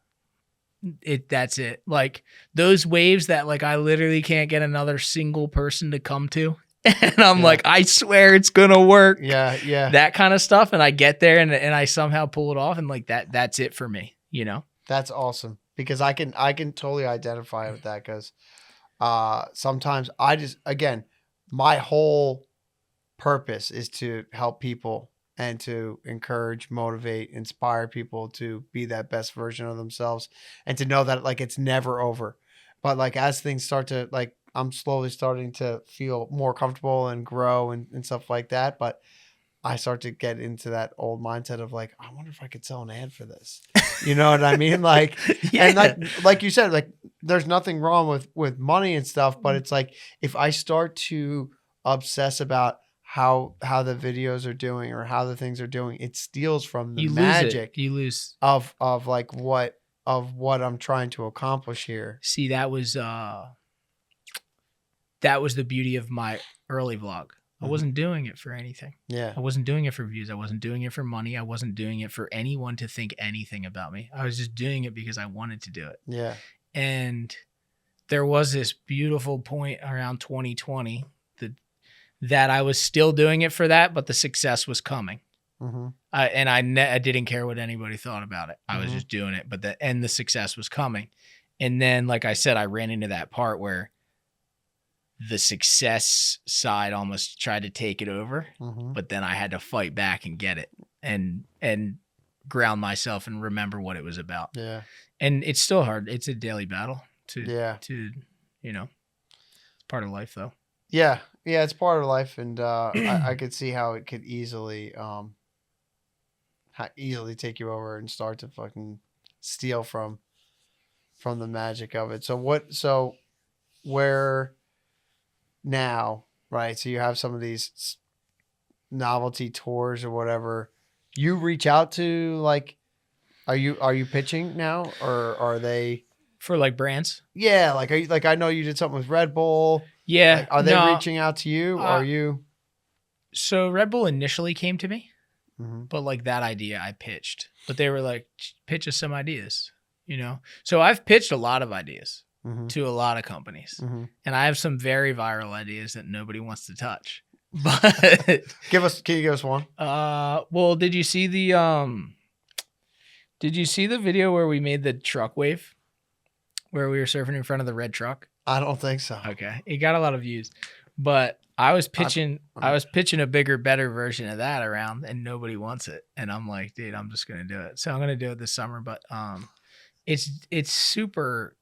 that's it. Like those waves that like I literally can't get another single person to come to. And I'm like, I swear it's gonna work. Yeah, yeah. That kind of stuff. And I get there and I somehow pull it off, and like that's it for me, That's awesome. Because I can totally identify with that, because sometimes I just, again, my whole purpose is to help people and to encourage, motivate, inspire people to be that best version of themselves, and to know that like it's never over. But like as things start to like, I'm slowly starting to feel more comfortable and grow and stuff like that. But I start to get into that old mindset of like, I wonder if I could sell an ad for this. You know what I mean? Like, and like you said, like there's nothing wrong with money and stuff, but it's like, if I start to obsess about how the videos are doing or how the things are doing, it steals from the magic. You lose of like what I'm trying to accomplish here. See, that was the beauty of my early vlog. I wasn't doing it for anything. Yeah. I wasn't doing it for views. I wasn't doing it for money. I wasn't doing it for anyone to think anything about me. I was just doing it because I wanted to do it. Yeah. And there was this beautiful point around 2020. that I was still doing it for that, but the success was coming. Mm-hmm. I didn't care what anybody thought about it. I was Mhm. just doing it, but the success was coming. And then, like I said, I ran into that part where the success side almost tried to take it over, Mm-hmm. but then I had to fight back and get it and ground myself and remember what it was about. Yeah. And it's still hard. It's a daily battle to, Yeah. it's part of life though. Yeah. Yeah. It's part of life. And I could see how it could easily take you over and start to fucking steal from the magic of it. So where now, right? So you have some of these novelty tours or whatever. You reach out to, like, are you pitching now, or are they For like brands? Yeah, like, are you, like, I know you did something with Red Bull. Yeah. Like, are they no, reaching out to you? Are you? So Red Bull initially came to me, Mm-hmm. but like that idea I pitched, but they were like, pitch us some ideas, So I've pitched a lot of ideas Mm-hmm. to a lot of companies, Mm-hmm. and I have some very viral ideas that nobody wants to touch. But Can you give us one? well, did you see the video where we made the truck wave, where we were surfing in front of the red truck? I don't think so. Okay, it got a lot of views, but I was pitching a bigger, better version of that around, and nobody wants it. And I'm like, dude, I'm just gonna do it. So I'm gonna do it this summer. But it's super.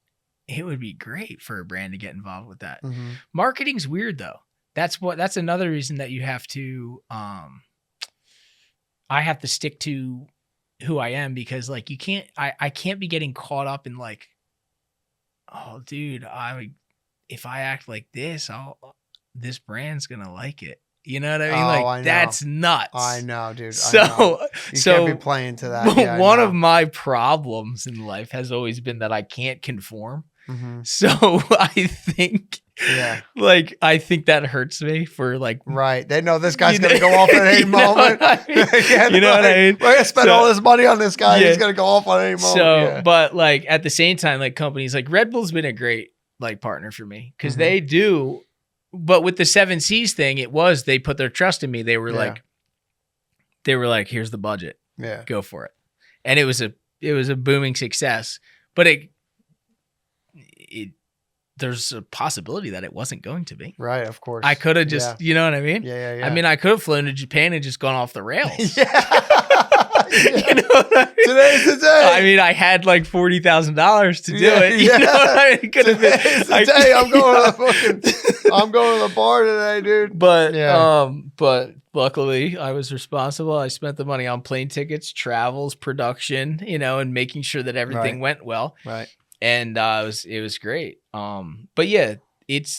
It would be great for a brand to get involved with that. Mm-hmm. Marketing's weird though. That's another reason that you have to. I have to stick to who I am, because like you can't. I can't be getting caught up in like, oh, dude, if I act like this, this brand's gonna like it. You know what I mean? Oh, like, I know. That's nuts. I know, dude. So, I know. You can't be playing to that. Yeah, one of my problems in life has always been that I can't conform. Mm-hmm. So I think, I think that hurts me for like, right. They know this guy's gonna go off at any moment. You know what I mean? We're gonna spend all this money on this guy. He's gonna go off on any moment. So, but like at the same time, like companies like Red Bull's been a great like partner for me, because Mm-hmm. they do. But with the 7 C's thing, they put their trust in me. They were like, here's the budget. Yeah. Go for it. And it was a booming success. But there's a possibility that it wasn't going to be. Right, of course. I could have just, you know what I mean? Yeah. I mean, I could have flown to Japan and just gone off the rails. Yeah. You know what I mean? Today's the day. I mean, I had like $40,000 to do it. You Yeah. know what I mean? It could have been. Today's the day. I'm going to the bar today, dude. But luckily I was responsible. I spent the money on plane tickets, travels, production, and making sure that everything went well. Right. And it was great. But yeah,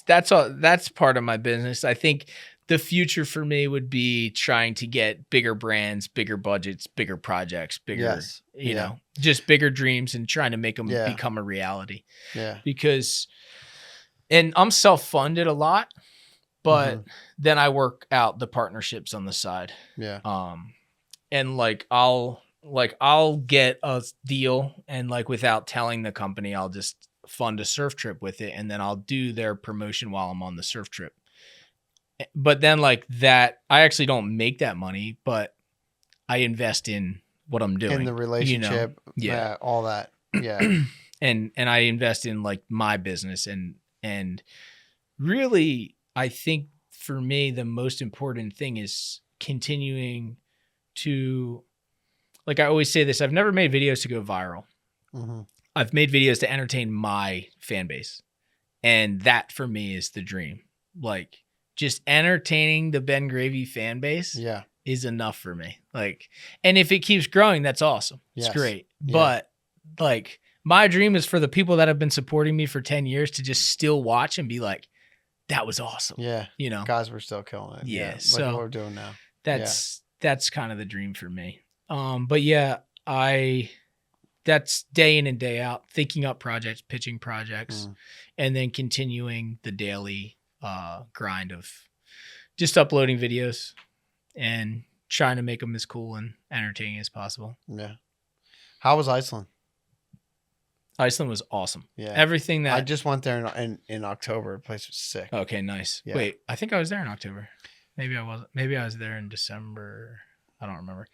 that's part of my business. I think the future for me would be trying to get bigger brands, bigger budgets, bigger projects, bigger, just bigger dreams, and trying to make them become a reality. Yeah. And I'm self-funded a lot, but then I work out the partnerships on the side. Yeah. And I'll get a deal, and like without telling the company, I'll just fund a surf trip with it, and then I'll do their promotion while I'm on the surf trip. But then like that, I actually don't make that money, but I invest in what I'm doing. In the relationship. Yeah. All that. Yeah. and I invest in like my business, and really I think for me, the most important thing is continuing to, like I always say this, I've never made videos to go viral. Mm-hmm. I've made videos to entertain my fan base. And that for me is the dream. Like just entertaining the Ben Gravy fan base is enough for me. Like, and if it keeps growing, that's awesome. It's great. Yeah. But like my dream is for the people that have been supporting me for 10 years to just still watch and be like, that was awesome. Yeah. Guys, we're still killing it. Yeah. So like what we're doing now. That's kind of the dream for me. But yeah, that's day in and day out, thinking up projects, pitching projects, and then continuing the daily grind of just uploading videos and trying to make them as cool and entertaining as possible. Yeah. How was Iceland? Iceland was awesome. Yeah. Everything that I just went there in October. The place was sick. Okay, nice. Yeah. Wait, I think I was there in October. Maybe I wasn't. Maybe I was there in December. I don't remember.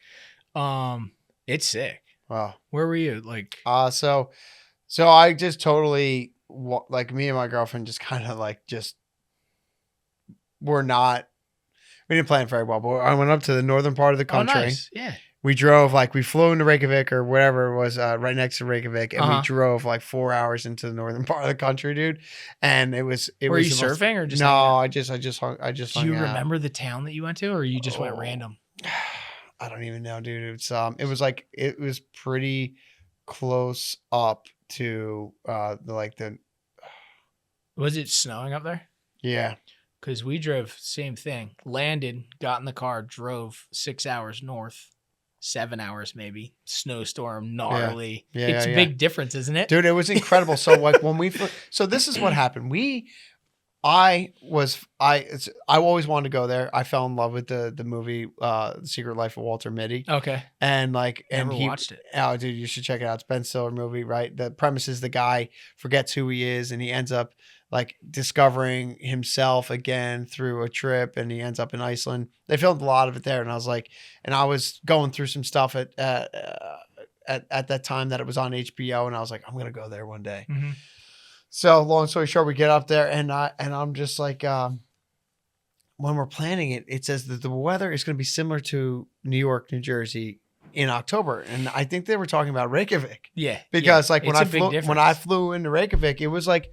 It's sick. Wow. Where were you? Like, So I just totally like me and my girlfriend just kind of like just we didn't plan very well, but I went up to the northern part of the country. oh, nice. Yeah. We drove we flew into Reykjavik or whatever it was, right next to Reykjavik, and we drove like 4 hours into the northern part of the country, dude. And it was. Were you surfing or just? No, I just hung. Do you remember the town that you went to, or you just went random? I don't even know, dude. It was pretty close up to the. Was it snowing up there? Yeah. Because we drove same thing. Landed, got in the car, drove 6 hours north. 7 hours maybe. Snowstorm, gnarly. Yeah, it's a big difference, isn't it? Dude, it was incredible. So like when so this is what happened. I always wanted to go there. I fell in love with the movie The Secret Life of Walter Mitty. Okay. And Never watched it. Oh, dude, you should check it out. It's Ben Stiller movie, right? The premise is the guy forgets who he is and he ends up like discovering himself again through a trip, and he ends up in Iceland. They filmed a lot of it there, and I was going through some stuff at that time that it was on HBO, and I was like, I'm gonna go there one day. Mm-hmm. So long story short, we get up there, and I'm just like, when we're planning it, it says that the weather is going to be similar to New York, New Jersey in October, and I think they were talking about Reykjavik. Yeah, because like when I flew into Reykjavik, it was like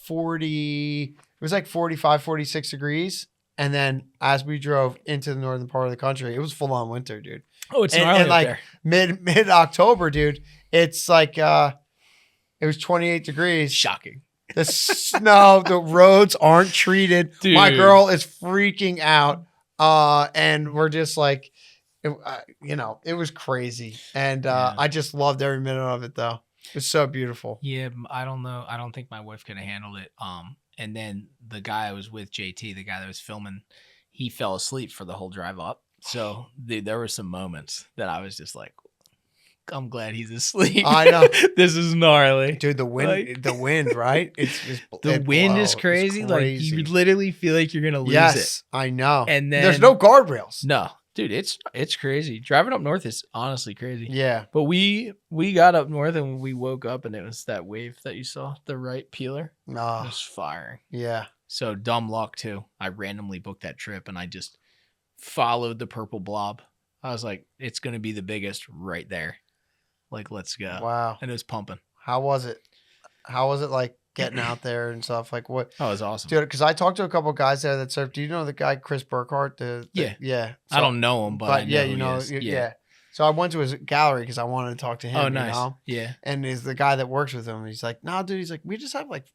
45, 46 degrees, and then as we drove into the northern part of the country, it was full on winter, dude. Oh, it's gnarly and like up there. mid October, dude. It's like it was 28 degrees. Shocking. The snow, the roads aren't treated. Dude. My girl is freaking out. And we're just like, it was crazy. And I just loved every minute of it, though. It was so beautiful. Yeah, I don't know. I don't think my wife could have handled it. And then the guy I was with, JT, the guy that was filming, he fell asleep for the whole drive up. So there were some moments that I was just like, I'm glad he's asleep. I know. This is gnarly. Dude, the wind, right? The wind is crazy. Like you literally feel like you're gonna lose it. Yes, I know. And then there's no guardrails. No, dude, it's crazy. Driving up north is honestly crazy. Yeah. But we got up north and we woke up and it was that wave that you saw, the right peeler. It was firing. Yeah. So dumb luck too. I randomly booked that trip and I just followed the purple blob. I was like, it's gonna be the biggest right there. Like, let's go. Wow. And it was pumping. How was it? How was it like getting out there and stuff? Like what? Oh, it was awesome. Dude, because I talked to a couple of guys there that surfed. Do you know the guy, Chris Burkhart? Yeah. So, I don't know him, but I know yeah. So I went to his gallery because I wanted to talk to him. Oh, nice. You know? Yeah. And he's the guy that works with him. He's like, no, dude. He's like, we just have like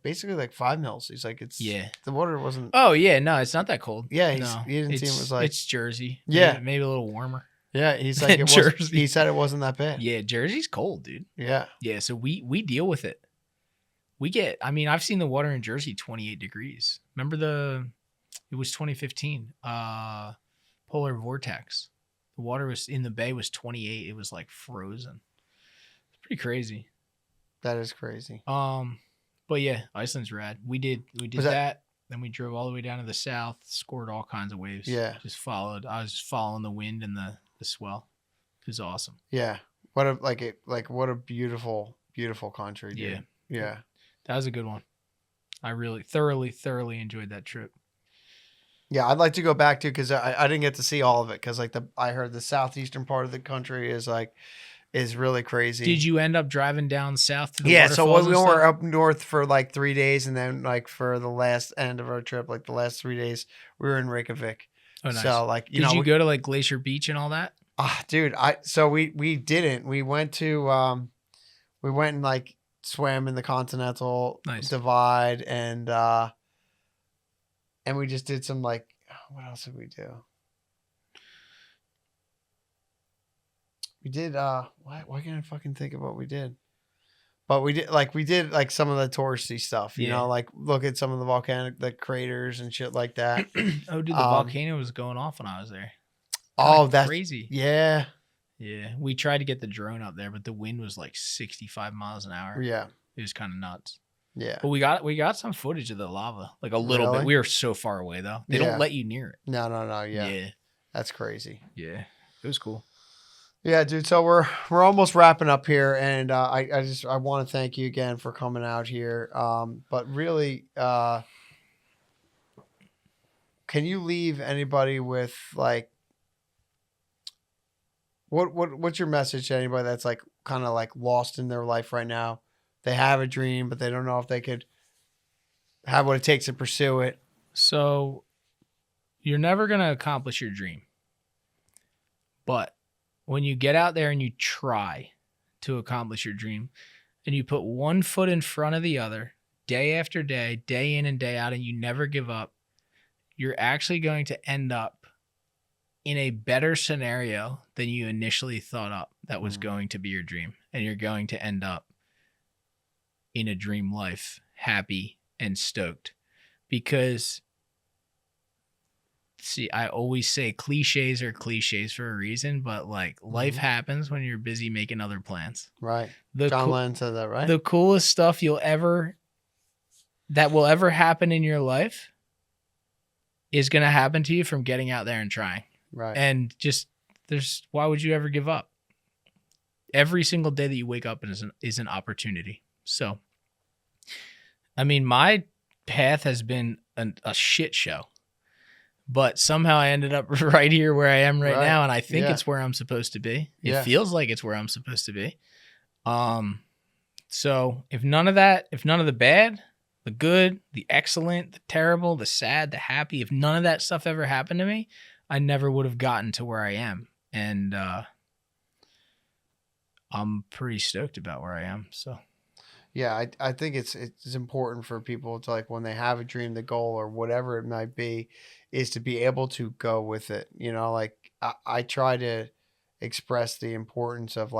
basically like 5 mils. He's like, the water wasn't. Oh, yeah. No, it's not that cold. Yeah. He didn't seem it was like. It's Jersey. Yeah. Maybe a little warmer. Yeah, he's like Jersey. He said it wasn't that bad. Yeah, Jersey's cold, dude. Yeah. Yeah, so we deal with it. I've seen the water in Jersey 28 degrees. Remember it was 2015, polar vortex. The water was in the bay was 28. It was like frozen. It's pretty crazy. That is crazy. But yeah, Iceland's rad. We did that. Then we drove all the way down to the south, scored all kinds of waves. Yeah. I was just following the wind and the swell. It was awesome. Yeah. What a beautiful, beautiful country, dude. Yeah. Yeah. That was a good one. I really thoroughly enjoyed that trip. Yeah, I'd like to go back to because I didn't get to see all of it because I heard the southeastern part of the country is really crazy. Did you end up driving down south to the waterfalls? So we were up north for like 3 days, and then like for the last end of our trip, like the last 3 days, we were in Reykjavik. Oh, nice. So like did you go to like Glacier Beach and all that? Dude, we didn't. We went to we went and like swam in the Continental Divide and we just did some like what else did we do? We did why can't I fucking think of what we did? But we did like some of the touristy stuff, you know, like look at some of the craters and shit like that. Oh, dude, the volcano was going off when I was there. Oh, that's crazy. Yeah. Yeah. We tried to get the drone up there, but the wind was like 65 miles an hour. Yeah. It was kind of nuts. Yeah. But we got some footage of the lava, like a little bit. Really? We were so far away though. They Yeah. don't let you near it. No. Yeah. Yeah. That's crazy. Yeah. It was cool. Yeah, dude. So we're almost wrapping up here, and I want to thank you again for coming out here. But really, can you leave anybody with like what's your message to anybody that's like kind of like lost in their life right now? They have a dream, but they don't know if they could have what it takes to pursue it. So you're never gonna accomplish your dream, but when you get out there and you try to accomplish your dream and you put one foot in front of the other day after day, day in and day out, and you never give up, you're actually going to end up in a better scenario than you initially thought up that was going to be your dream. And you're going to end up in a dream life, happy and stoked. Because see, I always say cliches are cliches for a reason, but like life happens when you're busy making other plans. Right. John Lennon said that, right? The coolest stuff that will ever happen in your life is going to happen to you from getting out there and trying. Right. And just why would you ever give up? Every single day that you wake up is an opportunity. So, I mean, my path has been a shit show. But somehow I ended up right here where I am right now, and I think it's where I'm supposed to be. It feels like it's where I'm supposed to be. So if none of the bad, the good, the excellent, the terrible, the sad, the happy, if none of that stuff ever happened to me, I never would have gotten to where I am. And I'm pretty stoked about where I am. So yeah, I think it's important for people to like when they have a dream, the goal or whatever it might be, is to be able to go with it. You know, like I try to express the importance of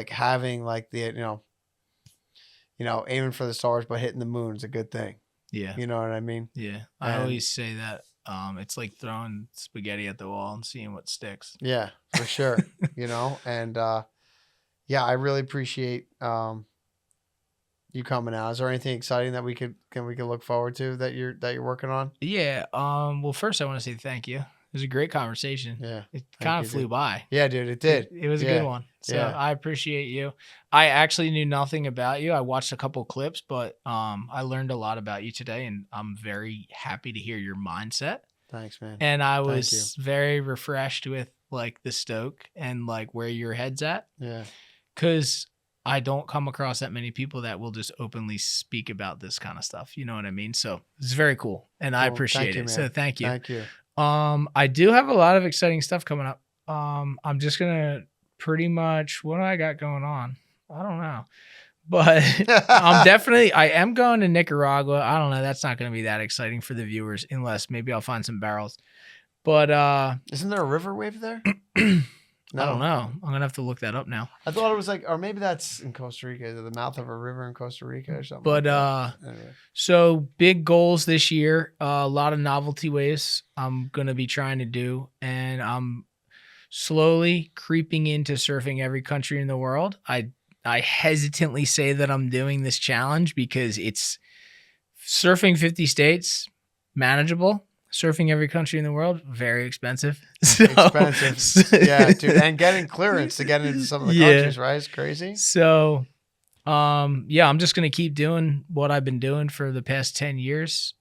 having like the aiming for the stars but hitting the moon is a good thing. yeah, You know what I mean? yeah. I always say that it's like throwing spaghetti at the wall and seeing what sticks. Yeah, for sure. And yeah, I really appreciate you coming out. Is there anything exciting that we could look forward to that you're working on? Yeah. Well, first I want to say thank you. It was a great conversation. Yeah. It kind of flew by. Yeah, dude, it did. It was a good one. So Yeah. I appreciate you. I actually knew nothing about you. I watched a couple clips, but I learned a lot about you today, and I'm very happy to hear your mindset. Thanks, man. And I was very refreshed with like the stoke and like where your head's at. Yeah. Because I don't come across that many people that will just openly speak about this kind of stuff. You know what I mean? So it's very cool. And I appreciate it. Man. So thank you. Thank you. I do have a lot of exciting stuff coming up. I'm just going to pretty much, what do I got going on? I don't know. But I am going to Nicaragua. I don't know. That's not going to be that exciting for the viewers unless maybe I'll find some barrels. But isn't there a river wave there? No. I don't know. I'm going to have to look that up now. I thought it was like, or maybe that's in Costa Rica, the mouth of a river in Costa Rica or something. But anyway. So big goals this year, a lot of novelty ways I'm going to be trying to do, and I'm slowly creeping into surfing every country in the world. I hesitantly say that I'm doing this challenge because it's surfing 50 states, manageable. Surfing every country in the world, very expensive. Expensive. Yeah, dude. And getting clearance to get into some of the countries, right? It's crazy. So, yeah, I'm just going to keep doing what I've been doing for the past 10 years.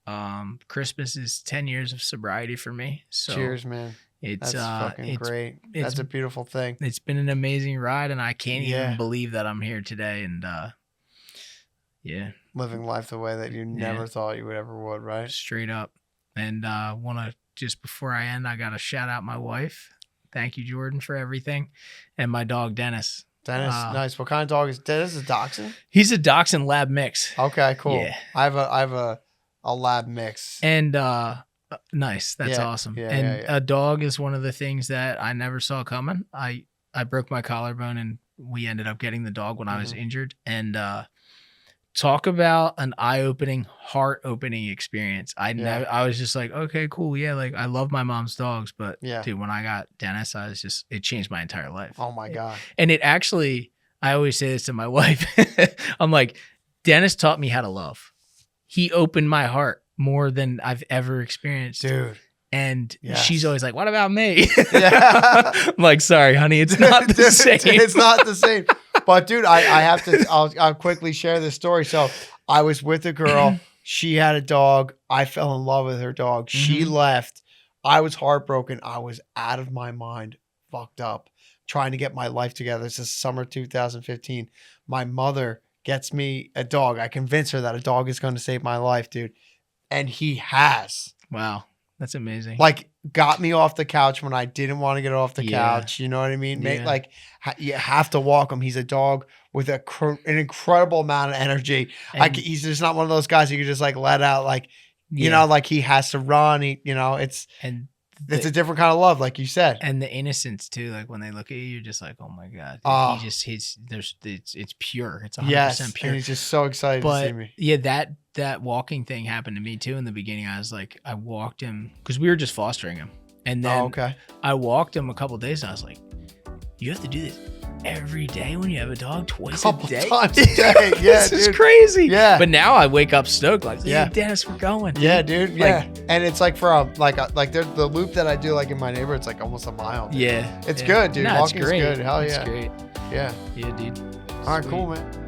Christmas is 10 years of sobriety for me. So cheers, man. That's fucking great. That's a beautiful thing. It's been an amazing ride, and I can't even believe that I'm here today. And, yeah. Living life the way that you never thought you would ever would, right? Straight up. And want to, just before I end, I got to shout out my wife. Thank you, Jordan, for everything. And my dog, Dennis. Dennis, nice. What kind of dog is Dennis? A dachshund? He's a dachshund lab mix. Okay, cool. Yeah. I have a lab mix. And nice. That's awesome. Yeah, a dog is one of the things that I never saw coming. I broke my collarbone, and we ended up getting the dog when I was injured. And talk about an eye-opening, heart-opening experience. I Yeah. was just like, okay, cool. Yeah. Like I love my mom's dogs, but Yeah. dude, when I got Dennis, it changed my entire life. Oh my God. And it actually, I always say this to my wife. I'm like, Dennis taught me how to love. He opened my heart more than I've ever experienced. Dude. And Yes. she's always like, what about me? Yeah. I'm like, sorry, honey, it's not the Dude, same. It's not the same. But dude, I have to, I'll quickly share this story. So I was with a girl. She had a dog. I fell in love with her dog. She left. I was heartbroken. I was out of my mind, fucked up, trying to get my life together. This is summer 2015. My mother gets me a dog. I convince her that a dog is going to save my life, dude. And he has. Wow. That's amazing. Like, got me off the couch when I didn't want to get off the Yeah. couch. You know what I mean? Yeah. Like, you have to walk him. He's a dog with an incredible amount of energy. And- He's just not one of those guys you can just like let out. Like, you Yeah. know, like he has to run. It's and a different kind of love, like you said. and the innocence too. Like when they look at you, you're just like, oh my God. Oh. It's pure. It's 100% Yes, pure. and he's just so excited to see But me. yeah, that walking thing happened to me too in the beginning. I was like, I walked him because we were just fostering him. And then Oh, okay. I walked him a couple of days and I was like, you have to do this every day when you have a dog, twice Couple a day. times a day. Yeah, This is dude. crazy. Yeah. But now I wake up stoked, like, yeah, Yeah. Dennis, we're going. Yeah, dude. Yeah, Like- and it's like for like there's the loop that I do like in my neighborhood. It's like almost a mile. Dude. Yeah. It's yeah. good, dude. No, it's Walking's great. good. Hell It's yeah. great. Yeah. Yeah, dude. All right, Sweet. cool, man.